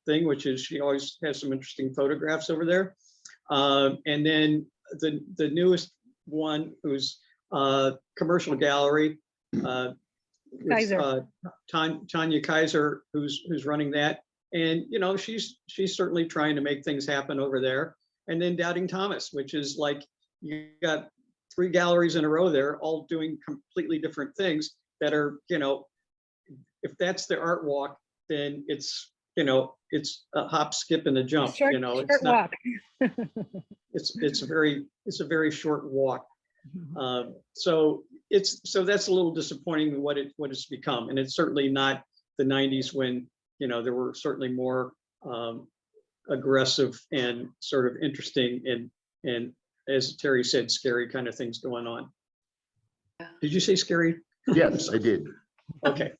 thing, which is, she always has some interesting photographs over there. And then the newest one, who's commercial gallery, Kaiser. Tanya Kaiser, who's running that. And, you know, she's certainly trying to make things happen over there. And then Doubting Thomas, which is like, you got 3 galleries in a row there, all doing completely different things that are, you know, if that's the art walk, then it's, you know, it's a hop, skip, and a jump. Short, You know, short it's not, walk. it's a very short walk. So that's a little disappointing what it's become, and it's certainly not the 90s when, you know, there were certainly more aggressive and sort of interesting and as Terry said, scary kind of things going on. Did you say scary? Yes, I did. Okay,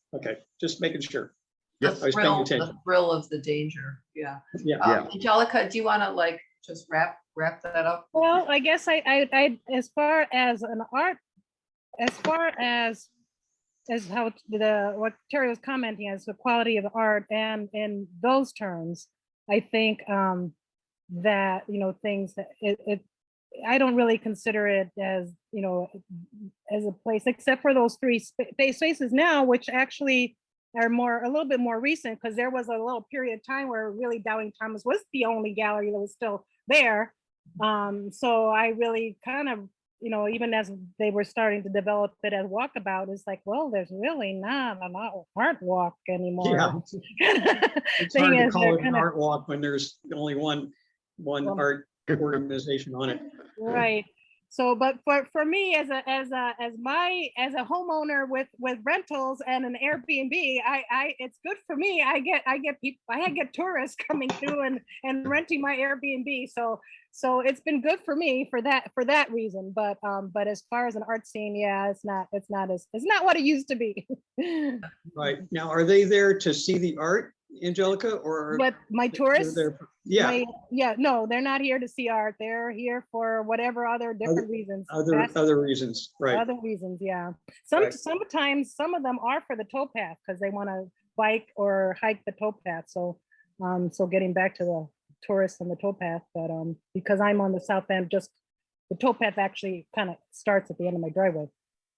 just making sure. Yes. I was paying attention. The thrill of the danger. Yeah. Yeah. Angelica, do you want to like just wrap that up? Well, I guess I as far as how what Terry was commenting as the quality of the art, and in those terms, I think that, you know, things that I don't really consider it as, you know, as a place, except for those 3 spaces now, which actually are a little bit more recent, because there was a little period of time where really Doubting Thomas was the only gallery that was still there. So I really kind of, you know, even as they were starting to develop it as Walkabout, it's like, well, there's really not an art walk anymore. Yeah. It's hard to call it an art walk when there's only one art organization on it. Right. So, but for me as a homeowner with rentals and an Airbnb, it's good for me. I get people, I get tourists coming through and renting my Airbnb. So it's been good for me for that reason. But as far as an art scene, yeah, it's not what it used to be. Right. Now, are they there to see the art, Angelica, or But my tourists? Yeah. No, they're not here to see art. They're here for whatever other different reasons. Other reasons, right? Other reasons, yeah. Right. Sometimes some of them are for the towpath because they want to bike or hike the towpath. So getting back to the tourists and the towpath, but because I'm on the south end, just the towpath actually kind of starts at the end of my driveway.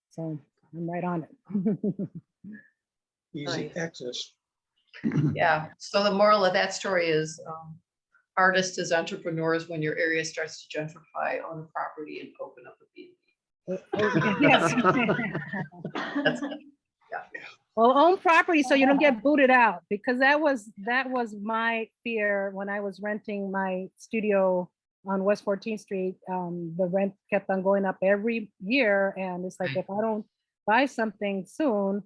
So I'm right on it. Easy Nice. access. Yeah, so the moral of that story is artists as entrepreneurs, when your area starts to gentrify, own a property and open up a B&B. Yes. That's it. Well, own property so you don't get booted out, because that was my fear when I was renting my studio on West 14th Street. The rent kept on going up every year, and it's like, if I don't buy something soon,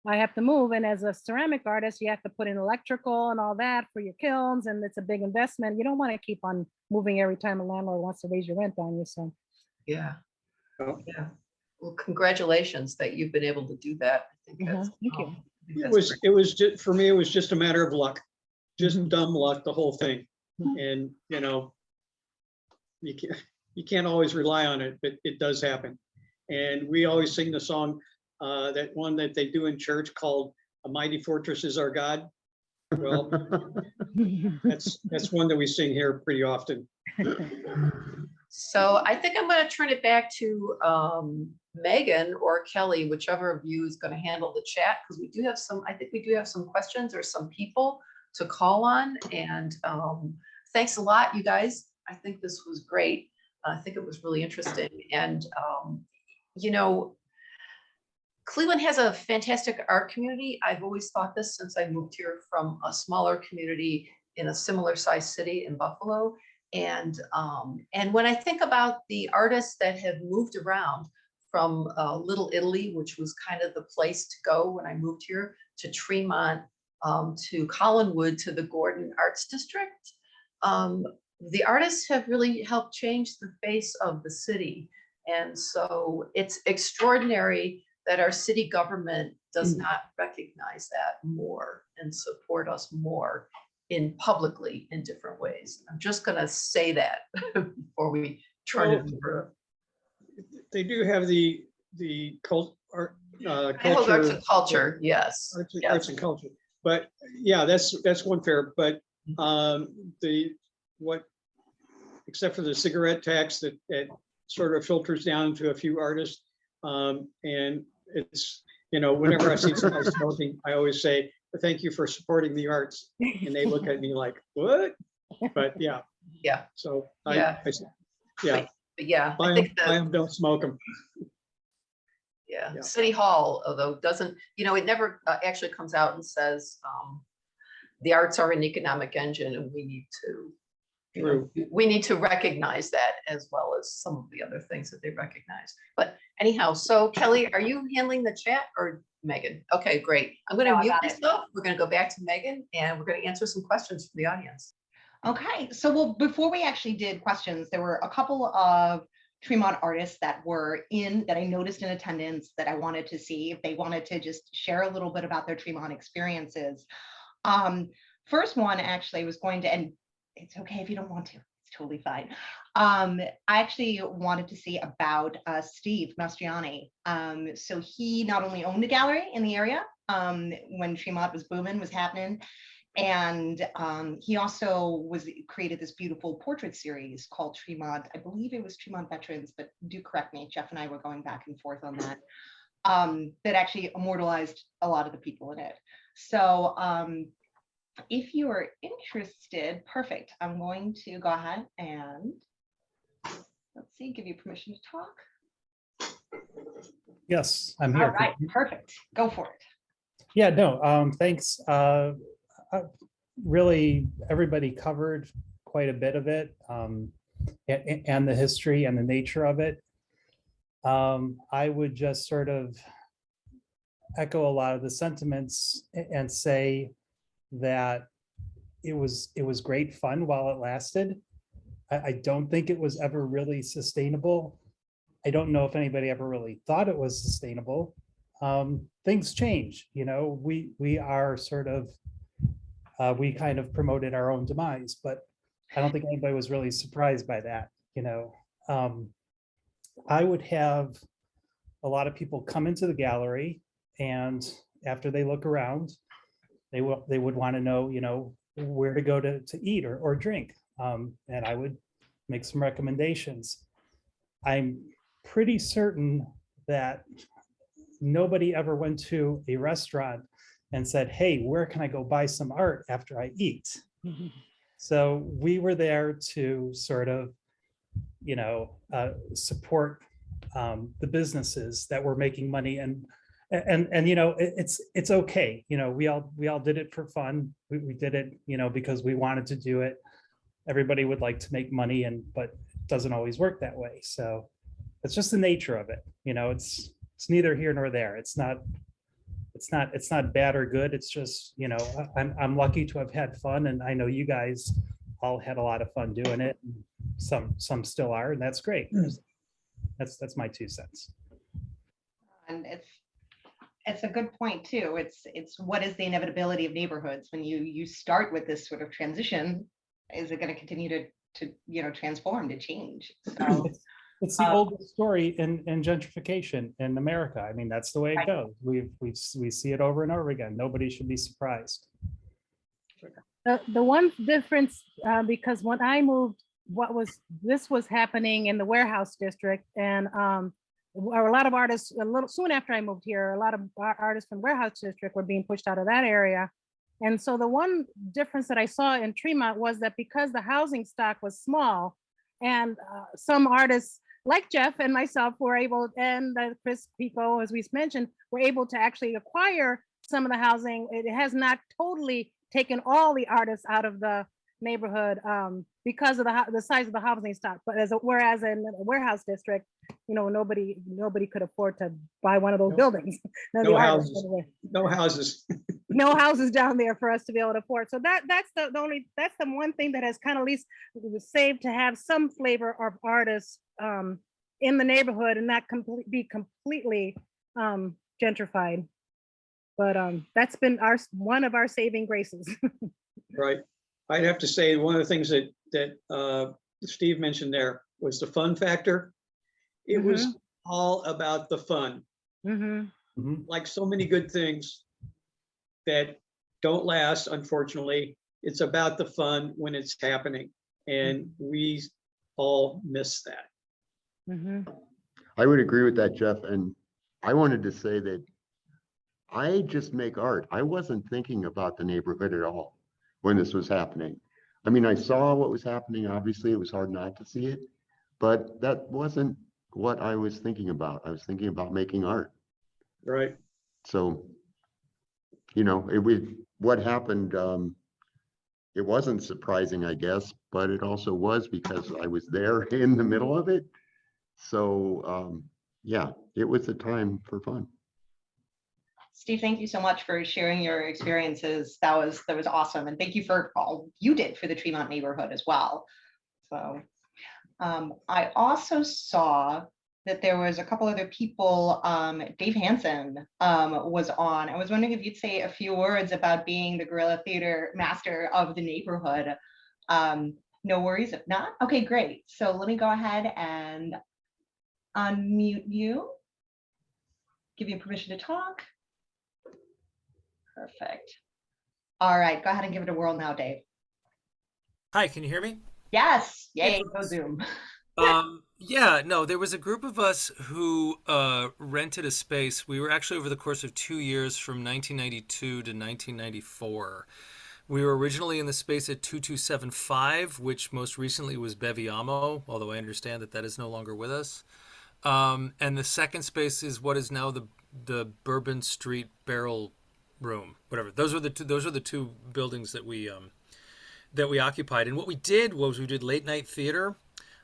I have to move. And as a ceramic artist, you have to put in electrical and all that for your kilns, and it's a big investment. You don't want to keep on moving every time a landlord wants to raise your rent on you. So Yeah, Oh. yeah. Well, congratulations that you've been able to do that. I think that's, thank you. I think It that's was, great. it was just, for me, it was just a matter of luck, just Mhm. dumb luck, the whole thing. Mhm. And, you know, you can't always rely on it, but it does happen. And we always sing the song, that one that they do in church called "A Mighty Fortress Is Our God." Well, that's one that we sing here pretty often. So I think I'm going to turn it back to Megan or Kelly, whichever of you is going to handle the chat, because we do have some, I think we do have some questions or some people to call on. And thanks a lot, you guys. I think this was great. I think it was really interesting. And, you know, Cleveland has a fantastic art community. I've always thought this since I moved here from a smaller community in a similar sized city in Buffalo. And when I think about the artists that have moved around from Little Italy, which was kind of the place to go when I moved here, to Tremont, to Collinwood, to the Gordon Arts District, the artists have really helped change the face of the city. And so it's extraordinary that our city government does not recognize that more and support us more in publicly in different ways. I'm just gonna say that before we turn it over. They do have the Idaho Arts culture, and Culture, yes. arts and culture. But yeah, that's one fair. But except for the cigarette tax that sort of filters down to a few artists, and it's, you know, whenever I see somebody smoking, I always say, "Thank you for supporting the arts," and they look at me like, "What?" But yeah. Yeah. So Yeah. yeah. But yeah, Buy I think that. them, don't smoke them. Yeah, Yeah. City Hall, although doesn't, you know, it never actually comes out and says the arts are an economic engine, and we need to, you know, we need to recognize that as well as some of the other things that they recognize. But anyhow, so Kelly, are you handling the chat or Megan? Okay, great. I'm going to mute myself. We're going to go back to Megan, and we're going to answer some questions from the audience. Okay, so well, before we actually did questions, there were a couple of Tremont artists that I noticed in attendance that I wanted to see if they wanted to just share a little bit about their Tremont experiences. First one actually was going to, and it's okay if you don't want to, it's totally fine. I actually wanted to see about Steve Mastriani. So he not only owned a gallery in the area when Tremont was booming, was happening, and he also created this beautiful portrait series called Tremont. I believe it was Tremont Veterans, but do correct me. Jeff and I were going back and forth on that. That actually immortalized a lot of the people in it. So if you are interested, perfect. I'm going to go ahead and let's see, give you permission to talk. Yes, I'm here. All right, perfect. Go for it. Yeah, no, thanks. Really, everybody covered quite a bit of it, and the history and the nature of it. I would just sort of echo a lot of the sentiments and say that it was great fun while it lasted. I don't think it was ever really sustainable. I don't know if anybody ever really thought it was sustainable. Things change, you know, we are sort of, we kind of promoted our own demise, but I don't think anybody was really surprised by that, you know. I would have a lot of people come into the gallery, and after they look around, they would want to know, you know, where to go to eat or drink. And I would make some recommendations. I'm pretty certain that nobody ever went to a restaurant and said, hey, where can I go buy some art after I eat? So we were there to sort of, support the businesses that were making money, and it's okay. We all did it for fun. We did it, because we wanted to do it. Everybody would like to make money, but it doesn't always work that way. So it's just the nature of it. It's neither here nor there. It's not bad or good. It's just, I'm lucky to have had fun, and I know you guys all had a lot of fun doing it. Some still are, and that's great. That's my 2 cents. And it's a good point too. It's what is the inevitability of neighborhoods when you start with this sort of transition? Is it going to continue to transform, to change? So it's the oldest story in gentrification in America. I mean, that's the way it goes. We see it over and over again. Nobody should be surprised. The one difference, because when I moved, this was happening in the warehouse district, and a lot of artists, a little soon after I moved here, a lot of artists from warehouse district were being pushed out of that area. And so the one difference that I saw in Tremont was that because the housing stock was small, and some artists like Jeff and myself were able, and Chris Pico, as we mentioned, were able to actually acquire some of the housing. It has not totally taken all the artists out of the neighborhood because of the size of the housing stock. But whereas in the warehouse district, nobody could afford to buy one of those buildings. No houses. No houses. No houses down there for us to be able to afford. So that's the one thing that has kind of at least saved, to have some flavor of artists in the neighborhood and not be completely gentrified. But that's been one of our saving graces. Right. I'd have to say one of the things that Steve mentioned there was the fun factor. It was all about the fun. Like so many good things that don't last, unfortunately, it's about the fun when it's happening. And we all miss that. I would agree with that, Jeff. And I wanted to say that I just make art. I wasn't thinking about the neighborhood at all when this was happening. I mean, I saw what was happening. Obviously, it was hard not to see it, but that wasn't what I was thinking about. I was thinking about making art. Right. So, what happened, it wasn't surprising, I guess, but it also was because I was there in the middle of it. So, yeah, it was a time for fun. Steve, thank you so much for sharing your experiences. That was awesome. And thank you for all you did for the Tremont neighborhood as well. So I also saw that there was a couple other people. Dave Hansen was on. I was wondering if you'd say a few words about being the guerrilla theater master of the neighborhood. No worries if not. Okay, great. So let me go ahead and unmute you. Give you permission to talk. Perfect. All right, go ahead and give it a whirl now, Dave. Hi, can you hear me? Yes, yay, go Zoom. Yeah, no, there was a group of us who rented a space. We were actually over the course of 2 years from 1992 to 1994. We were originally in the space at 2275, which most recently was Beviamo, although I understand that is no longer with us. And the second space is what is now the Bourbon Street Barrel Room, whatever. Those are the two buildings that we occupied. And what we did was we did late night theater,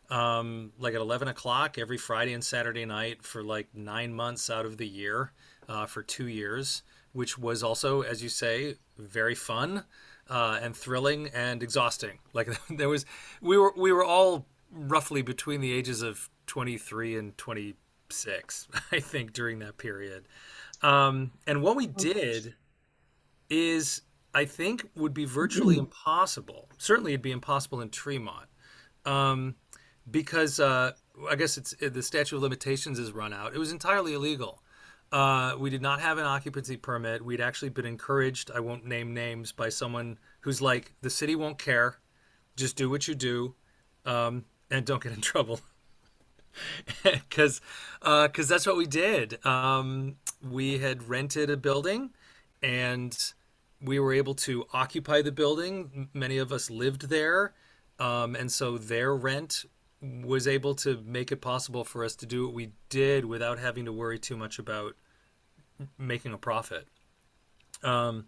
like at 11 o'clock every Friday and Saturday night for like 9 months out of the year, for 2 years, which was also, as you say, very fun, and thrilling and exhausting. Like we were all roughly between the ages of 23 and 26, I think, during that period. And what we did is, I think, would be virtually impossible. Certainly it'd be impossible in Tremont, because I guess the statute of limitations is run out. It was entirely illegal. We did not have an occupancy permit. We'd actually been encouraged, I won't name names, by someone who's like, the city won't care, just do what you do, and don't get in trouble. because that's what we did. We had rented a building, and we were able to occupy the building. Many of us lived there, and so their rent was able to make it possible for us to do what we did without having to worry too much about making a profit. Um,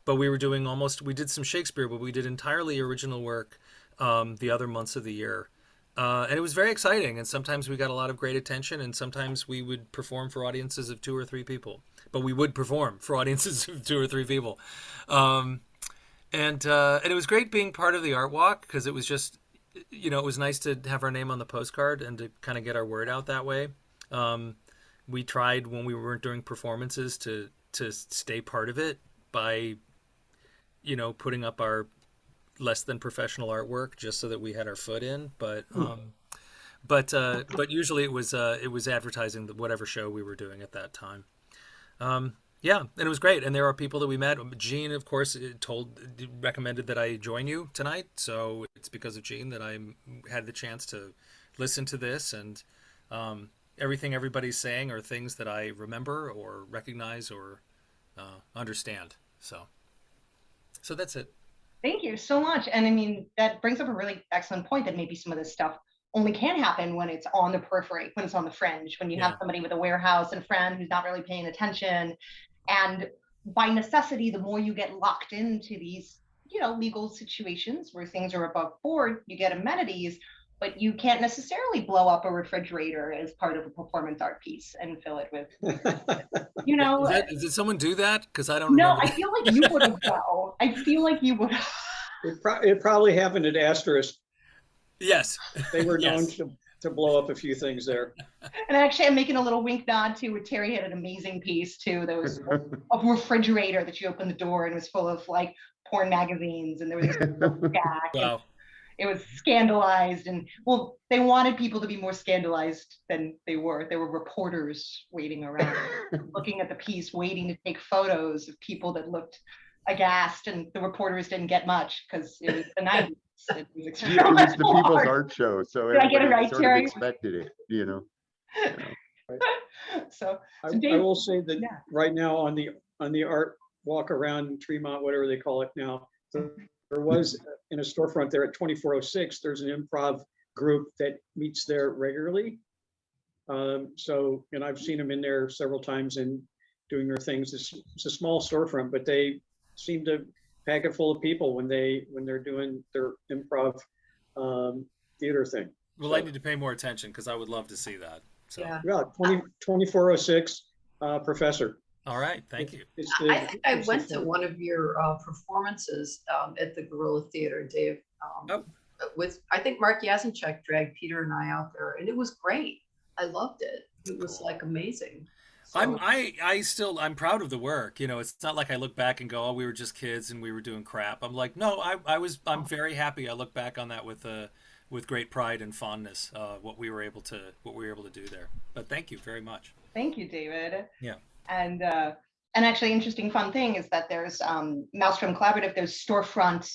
but we did some Shakespeare, but we did entirely original work the other months of the year. And it was very exciting. And sometimes we got a lot of great attention, and sometimes we would perform for audiences of 2 or 3 people. But we would perform for audiences of 2 or 3 people. Um, and it was great being part of the art walk, because it was just, it was nice to have our name on the postcard and to kind of get our word out that way. We tried, when we weren't doing performances, to stay part of it by putting up our less than professional artwork just so that we had our foot in. But usually it was advertising whatever show we were doing at that time. Yeah, and it was great. And there are people that we met. Jean, of course, recommended that I join you tonight. So it's because of Jean that I had the chance to listen to this, and everything everybody's saying are things that I remember or recognize or understand. So that's it. Thank you so much. And I mean, that brings up a really excellent point, that maybe some of this stuff only can happen when it's on the periphery, when it's on the fringe, when you have somebody with a warehouse and a friend who's not really paying attention. And by necessity, the more you get locked into these, legal situations where things are above board, you get amenities, but you can't necessarily blow up a refrigerator as part of a performance art piece and fill it with, Did someone do that? Because I don't No, remember. I feel like you would have, though. I feel like you would have. It probably happened at Asterisk. Yes. They were known Yes. to blow up a few things there. And actually, I'm making a little wink nod to where Terry had an amazing piece too. There was a refrigerator that you opened the door and it was full of like porn magazines, and there was a stack. Wow. It was scandalized, and well, they wanted people to be more scandalized than they were. There were reporters waiting around, looking at the piece, waiting to take photos of people that looked aghast, and the reporters didn't get much because it was the 90s. It was It was the People's Art Show, so Did I get it everybody right, sort of Terry? expected it. So I Dave, will say that yeah. right now on the art walk around Tremont, whatever they call it now, there was in a storefront there at 2406, there's an improv group that meets there regularly. So, and I've seen them in there several times and doing their things. It's a small storefront, but they seem to pack it full of people when they're doing their improv theater thing. Well, I need to pay more attention because I would love to see that. So, Yeah. Yeah, 2406 Professor. all right. Thank you. I think I went to one of your performances at the Guerrilla Theater, Dave. With, I think Mark Yasinchuk dragged Peter and I out there, and it was great. I loved it. It was like amazing. So, I'm proud of the work. It's not like I look back and go, oh, we were just kids and we were doing crap. I'm like, no, I'm very happy. I look back on that with great pride and fondness, what we were able to do there. But thank you very much. Thank you, David. Yeah. And actually, interesting fun thing is that there's Maelstrom Collaborative. There's storefront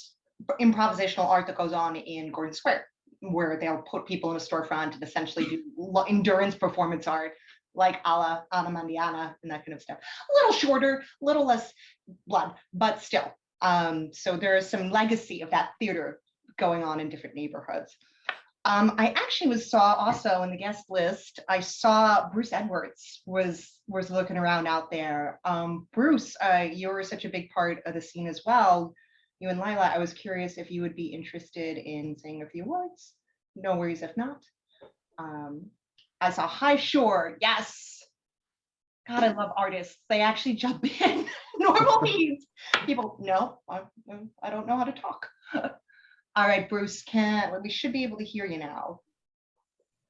improvisational art that goes on in Gordon Square, where they'll put people in a storefront and essentially do endurance performance art, like a la Anna Mandiana and that kind of stuff. A little shorter, a little less blood, but still. So there is some legacy of that theater going on in different neighborhoods. I actually saw also in the guest list, I saw Bruce Edwards was looking around out there. Bruce, you were such a big part of the scene as well. You and Lila, I was curious if you would be interested in saying a few words. No worries if not. I saw High Shore, yes. God, I love artists. They actually jump in. Normally, people, no, I don't know how to talk. All right, Bruce, we should be able to hear you now.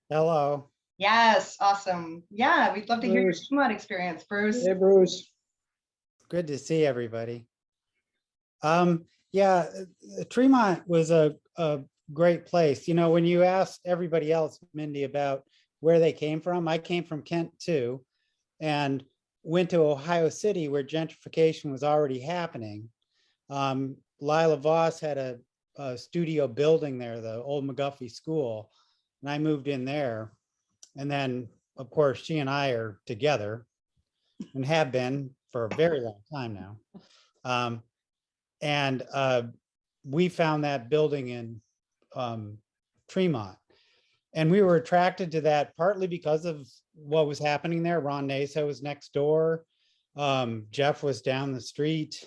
Hello. Yes, awesome. Yeah, we'd love to hear your Bruce. Tremont experience, Bruce. Hey, Bruce. Good to see everybody. Yeah, Tremont was a great place. When you asked everybody else, Mindy, about where they came from, I came from Kent too, and went to Ohio City where gentrification was already happening. Lila Voss had a studio building there, the old McGuffey School, and I moved in there. And then, of course, she and I are together and have been for a very long time now. And we found that building in Tremont. And we were attracted to that partly because of what was happening there. Ron Naso was next door. Jeff was down the street.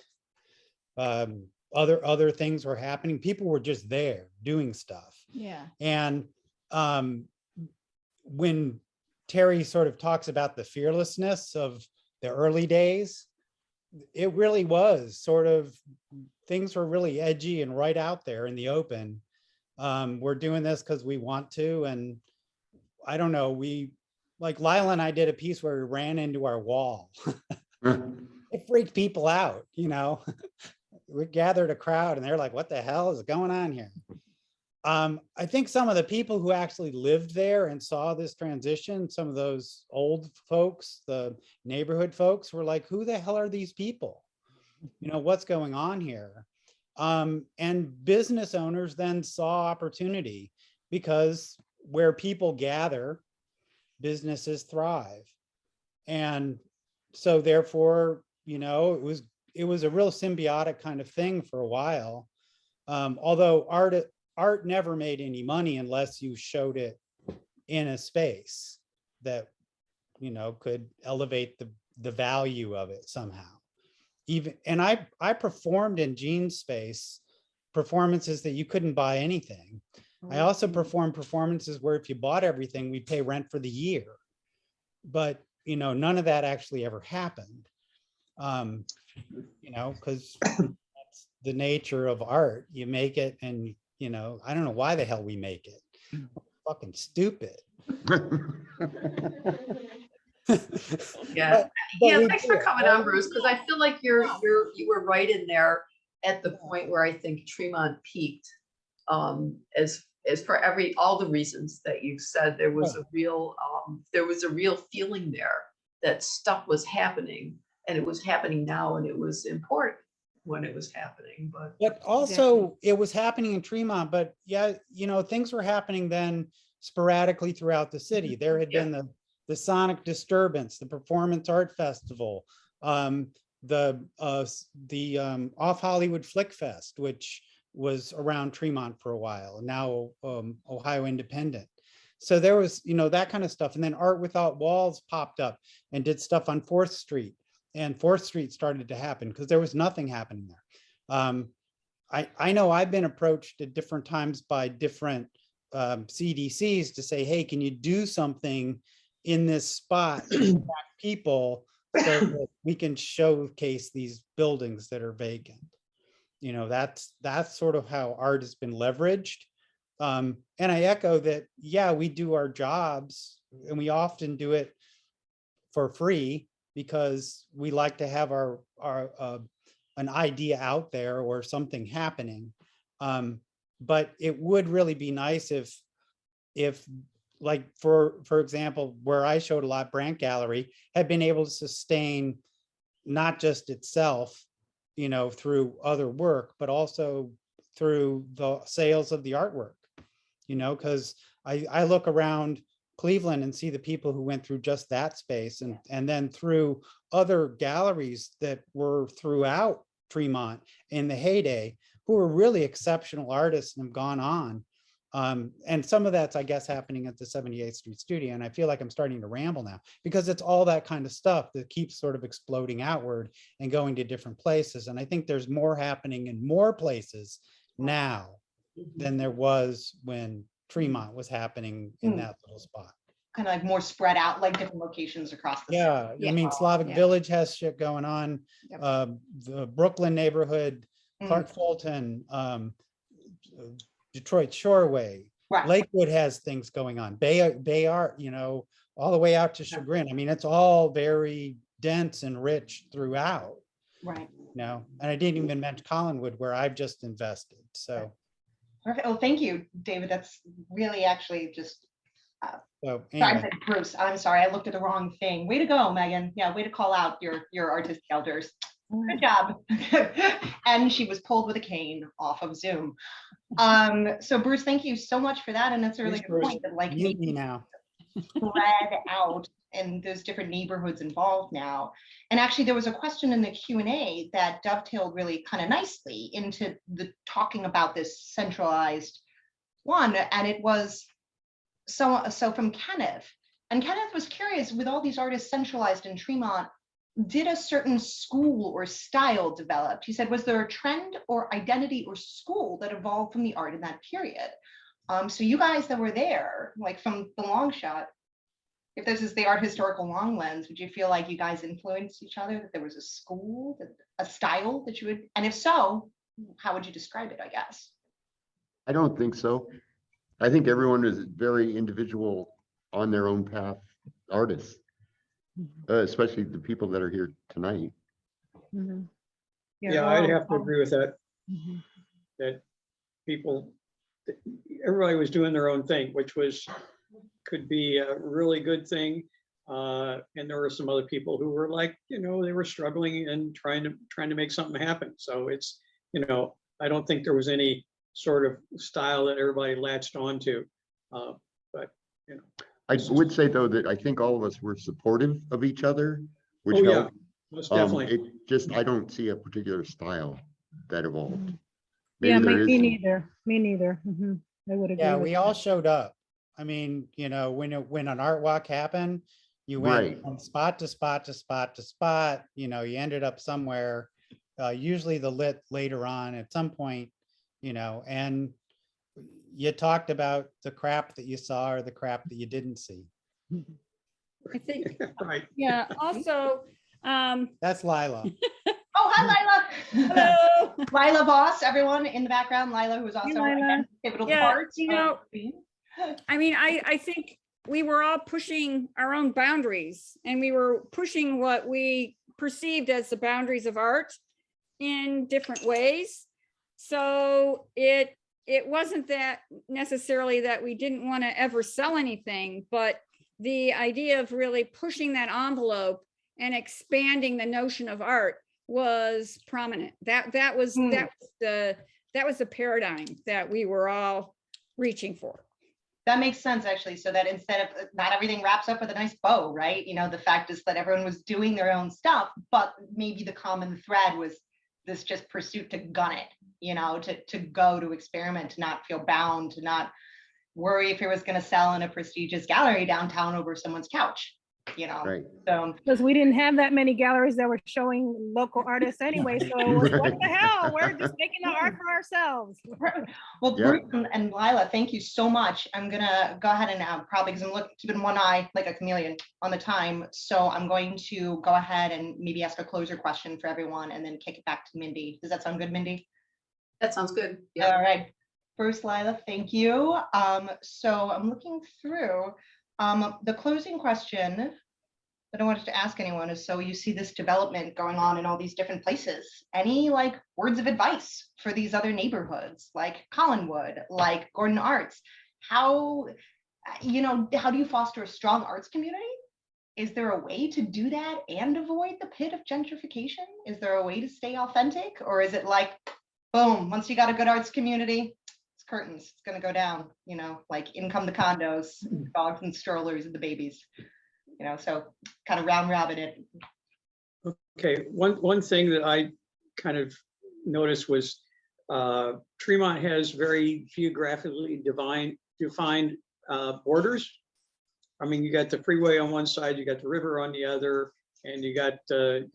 Other things were happening. People were just there doing stuff. Yeah. And when Terry sort of talks about the fearlessness of the early days, it really was sort of, things were really edgy and right out there in the open. We're doing this because we want to. And I don't know, like Lila and I did a piece where we ran into our wall. It freaked people out, you know. We gathered a crowd and they're like, what the hell is going on here? I think some of the people who actually lived there and saw this transition, some of those old folks, the neighborhood folks, were like, who the hell are these people? You know, what's going on here? And business owners then saw opportunity, because where people gather, businesses thrive. And so therefore, you know, it was a real symbiotic kind of thing for a while. Although art never made any money unless you showed it in a space that, you know, could elevate the value of it somehow. And I performed in Jean's space, performances that you couldn't buy anything. I also performed performances where if you bought everything, we'd pay rent for the year. But, you know, none of that actually ever happened. You know, because that's the nature of art. You make it, and, you know, I don't know why the hell we make it. We're fucking stupid. Yeah. But Yeah, we thanks do for it. coming on, Bruce, because I feel like you were right in there at the point where I think Tremont peaked. As for all the reasons that you've said, there was a real feeling there that stuff was happening, and it was happening now, and it was important when it was happening. But also it was happening in Tremont, but yeah, you know, things were happening then sporadically throughout the city. There had been the Sonic Disturbance, the Performance Art Festival, the Off Hollywood Flick Fest, which was around Tremont for a while, and now Ohio Independent. So there was, you know, that kind of stuff. And then Art Without Walls popped up and did stuff on 4th Street. And 4th Street started to happen because there was nothing happening there. I know I've been approached at different times by different CDCs to say, hey, can you do something in this spot to attract people so that we can showcase these buildings that are vacant? You know, that's sort of how art has been leveraged. And I echo that, yeah, we do our jobs, and we often do it for free because we like to have our an idea out there or something happening. But it would really be nice if like, for example, where I showed a lot, Brandt Gallery had been able to sustain not just itself, you know, through other work, but also through the sales of the artwork, you know, because I look around Cleveland and see the people who went through just that space, and then through other galleries that were throughout Tremont in the heyday, who were really exceptional artists and have gone on. And some of that's, I guess, happening at the 78th Street Studio. And I feel like I'm starting to ramble now because it's all that kind of stuff that keeps sort of exploding outward and going to different places. And I think there's more happening in more places now than there was when Tremont was happening in that little spot. Kind of like more spread out, like different locations across the city. I mean, Slavic Village has shit going on. The Brooklyn neighborhood, Clark Fulton, Detroit Shoreway, Lakewood has things going on. Bay Art, you know, all the way out to Chagrin. I mean, it's all very dense and rich throughout. Right. You know, and I didn't even mention Collinwood, where I've just invested. So. Perfect. Oh, thank you, David. That's really actually just. So anyway. anyway. Bruce, I'm sorry, I looked at the wrong thing. Way to go, Megan. Yeah, way to call out your artistic elders. Good job. And she was pulled with a cane off of Zoom. So Bruce, thank you so much for that. And that's a really good point. That, like, mute me now. spread out and there's different neighborhoods involved now. And actually there was a question in the Q&A that dovetailed really kind of nicely into the talking about this centralized one. And it was so from Kenneth. And Kenneth was curious, with all these artists centralized in Tremont, did a certain school or style develop? He said, was there a trend or identity or school that evolved from the art in that period? So you guys that were there, like from the long shot, if this is the art historical long lens, would you feel like you guys influenced each other, that there was a school, a style that you would, and if so, how would you describe it, I guess? I don't think so. I think everyone is very individual on their own path artists, especially the people that are here tonight. Yeah, I'd have to agree with that. That people, everybody was doing their own thing, which could be a really good thing. And there were some other people who were like, they were struggling and trying to make something happen. So it's, I don't think there was any sort of style that everybody latched onto. But I would say though that I think all of us were supportive of each other, which yeah, helped. most definitely. It just, I don't see a particular style that evolved. Yeah, Maybe there is me some. neither. Me neither. I would agree. Yeah, with we that. all showed up. I mean, when an art walk happened, you went Right. from spot to spot to spot to spot, you ended up somewhere, usually the lit later on at some point, and you talked about the crap that you saw or the crap that you didn't see. I think, Right. yeah, also, That's Lila. Oh, hi, Lila. hello. Lila Voss, everyone in the background. Lila, who was also Lila. a pivotal Yeah, part. I mean, I think we were all pushing our own boundaries, and we were pushing what we perceived as the boundaries of art in different ways. So it wasn't that necessarily that we didn't want to ever sell anything, but the idea of really pushing that envelope and expanding the notion of art was prominent. That was the paradigm that we were all reaching for. That makes sense, actually. So that instead of not everything wraps up with a nice bow, right? The fact is that everyone was doing their own stuff, but maybe the common thread was this just pursuit to gun it, to go to experiment, to not feel bound, to not worry if it was going to sell in a prestigious gallery downtown over someone's couch, Right. So Because we didn't have that many galleries that were showing local artists anyway, so it was, what the hell? We're just making the art for ourselves. well, Yeah. Bruce and Lila, thank you so much. I'm gonna go ahead and probably, because I'm keeping one eye like a chameleon on the time, so I'm going to go ahead and maybe ask a closer question for everyone and then kick it back to Mindy. Does that sound good, Mindy? That sounds good. Yeah. All right. First, Lila, thank you. So I'm looking through the closing question that I wanted to ask anyone is, so you see this development going on in all these different places. Any words of advice for these other neighborhoods like Collinwood, like Gordon Arts? How do you foster a strong arts community? Is there a way to do that and avoid the pit of gentrification? Is there a way to stay authentic? Or is it like, boom, once you got a good arts community, it's curtains, it's gonna go down, in come the condos, dogs and strollers and the babies. So kind of round robin it. Okay, one thing that I kind of noticed was Tremont has very geographically defined borders. I mean, you got the freeway on one side, you got the river on the other, and you got the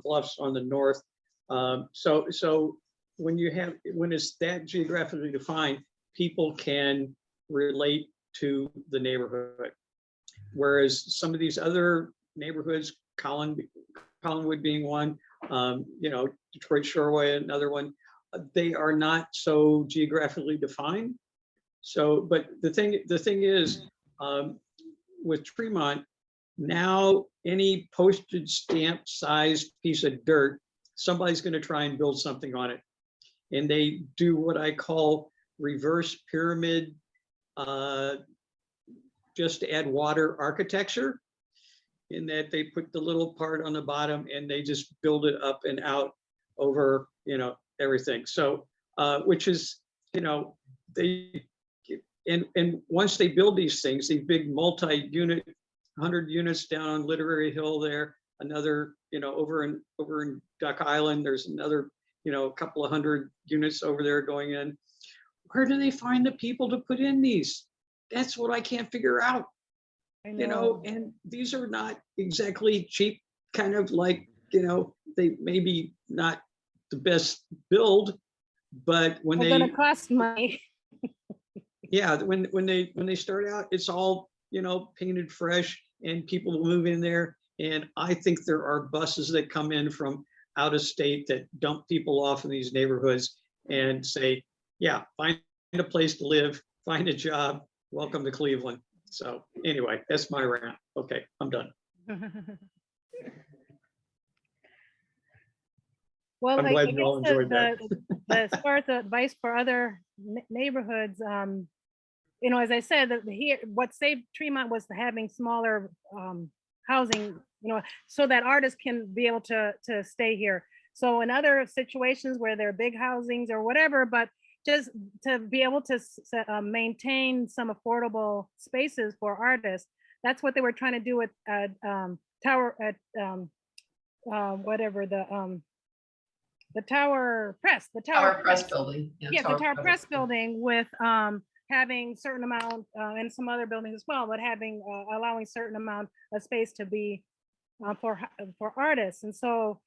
bluffs on the north. So when it's that geographically defined, people can relate to the neighborhood. Whereas some of these other neighborhoods, Collinwood being one, Detroit Shoreway, another one, they are not so geographically defined. So, but the thing is, with Tremont, now any postage stamp sized piece of dirt, somebody's going to try and build something on it. And they do what I call reverse pyramid, just to add water architecture, in that they put the little part on the bottom and they just build it up and out over, everything. So, which is, and once they build these things, these big multi-unit, 100 units down on Literary Hill there, another, over in Duck Island, there's another, a couple of 100 units over there going in. Where do they find the people to put in these? That's what I can't figure out. And these are not exactly cheap, kind of like, they maybe not the best build, but when They're gonna cost money. yeah, when they start out, it's all, painted fresh and people will move in there. And I think there are buses that come in from out of state that dump people off in these neighborhoods and say, yeah, find a place to live, find a job, welcome to Cleveland. So anyway, that's my rant. Okay, I'm done. Well, I'm glad you all enjoyed that. As far as the advice for other neighborhoods, as I said, that here, what saved Tremont was having smaller housing, so that artists can be able to stay here. So in other situations where there are big housings or whatever, but just to be able to maintain some affordable spaces for artists, that's what they were trying to do at Tower Press building. Yeah, the Tower Press building with having certain amount and some other buildings as well, but having allowing certain amount of space to be for artists. And so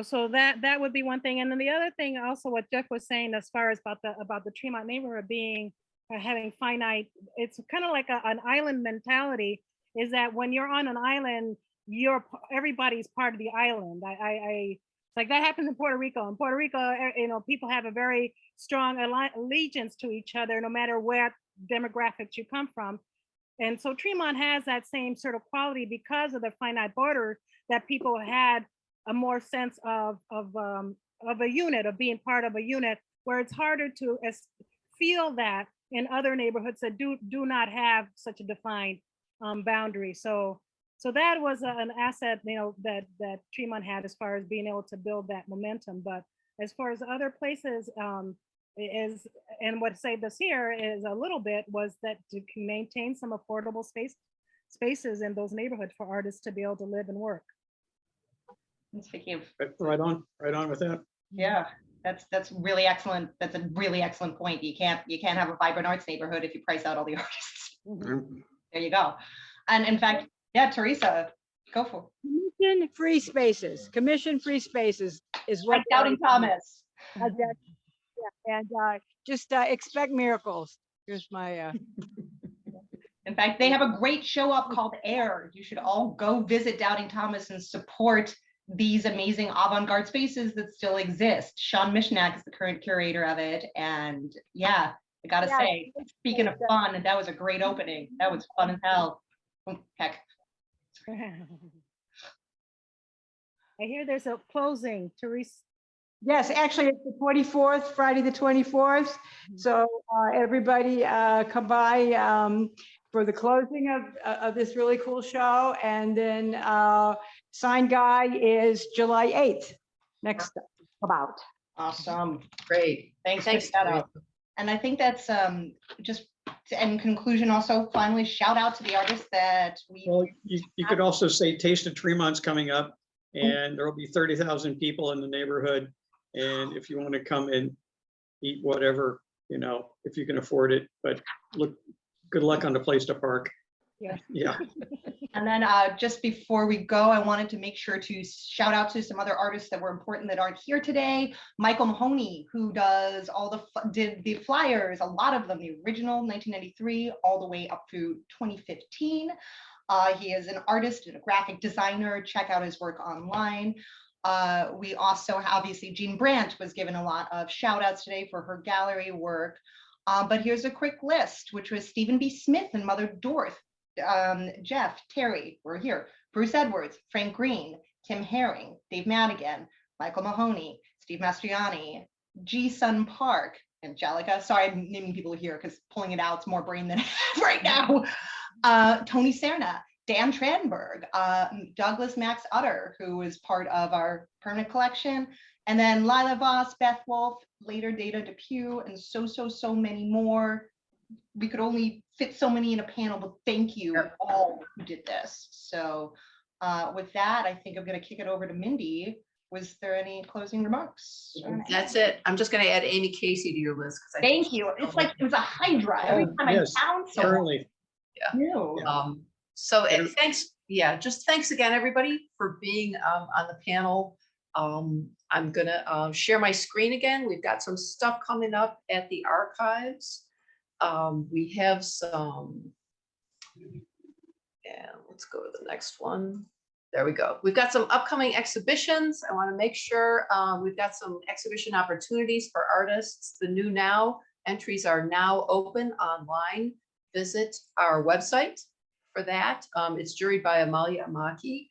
so that would be one thing. And then the other thing also what Jeff was saying as far as about the Tremont neighborhood being having finite, it's kind of like an island mentality, is that when you're on an island, everybody's part of the island. Like that happens in Puerto Rico. In Puerto Rico, people have a very strong allegiance to each other, no matter what demographics you come from. And so Tremont has that same sort of quality because of the finite border, that people had a more sense of a unit, of being part of a unit, where it's harder to feel that in other neighborhoods that do not have such a defined boundary. So that was an asset, that Tremont had as far as being able to build that momentum. But as far as other places, and what saved us here is a little bit was that to maintain some affordable spaces in those neighborhoods for artists to be able to live and work. And speaking of, Right on with that. yeah, that's really excellent. That's a really excellent point. You can't have a vibrant arts neighborhood if you price out all the artists. There you go. And in fact, yeah, Theresa, go for it. Commission-free spaces is what. Like Doubting Thomas. And just expect miracles. Here's my. In fact, they have a great show up called Air. You should all go visit Doubting Thomas and support these amazing avant-garde spaces that still exist. Sean Mishnak is the current curator of it. And yeah, I gotta say, speaking of fun, that was a great opening. That was fun as hell. Oh, heck. I hear there's a closing, Theresa. Yes, actually, it's the 24th, Friday the 24th. So everybody come by for the closing of this really cool show. And then sign guy is July 8th, next about. Awesome. Great. Thanks for Thanks, that Theresa. up. And I think that's just to end conclusion, also finally shout out to the artists that we. Well, you could also say Taste of Tremont's coming up, and there'll be 30,000 people in the neighborhood. And if you want to come and eat whatever, if you can afford it, but good luck on the place to park. Yeah. And then just before we go, I wanted to make sure to shout out to some other artists that were important that aren't here today. Michael Mahoney, who does did the flyers, a lot of them, the original 1993, all the way up through 2015. He is an artist and a graphic designer. Check out his work online. We also, obviously, Jean Brandt was given a lot of shout outs today for her gallery work. But here's a quick list, which was Stephen B. Smith and Mother Dorth, Jeff, Terry, we're here, Bruce Edwards, Frank Green, Tim Herring, Dave Madigan, Michael Mahoney, Steve Mastriani, G. Sun Park, Angelica, sorry, I'm naming people here because pulling it out is more brain than right now. Tony Serna, Dan Tranberg, Douglas Max Utter, who is part of our permanent collection, and then Lila Voss, Beth Wolf, later Data Depew, and so many more. We could only fit so many in a panel, but thank you all who did this. So with that, I think I'm going to kick it over to Mindy. Was there any closing remarks? That's it. I'm just going to add Amy Casey to your list. Thank you. It's like it was a hydra. Every Oh, time yes, I found someone Currently, new. So thanks. Yeah, just thanks again, everybody, for being on the panel. I'm gonna share my screen again. We've got some stuff coming up at the archives. We have some, and let's go to the next one. There we go. We've got some upcoming exhibitions. I want to make sure we've got some exhibition opportunities for artists. The new now entries are now open online. Visit our website for that. It's juried by Amalia Amaki.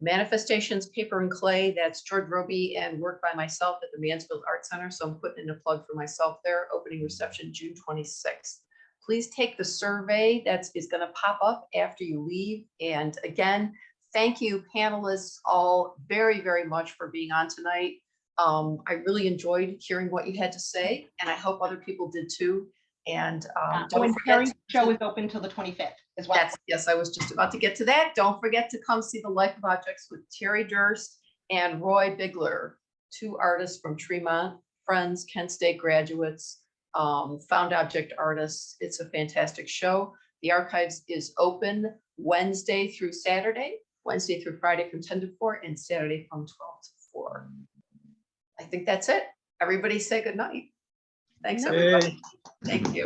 Manifestations, Paper and Clay, that's George Roby and work by myself at the Mansfield Art Center. So I'm putting in a plug for myself there. Opening reception June 26th. Please take the survey that is going to pop up after you leave. And again, thank you panelists all very, very much for being on tonight. I really enjoyed hearing what you had to say, and I hope other people did too. And don't forget, Terry's show is open till the 25th as well. yes, I was just about to get to that. Don't forget to come see the Life of Objects with Terry Durst and Roy Bigler, two artists from Tremont, friends, Kent State graduates, found object artists. It's a fantastic show. The archives is open Wednesday through Saturday, Wednesday through Friday from 10 to 4, and Saturday from 12 to 4. I think that's it. Everybody say good night. Thanks, everybody. Thank you.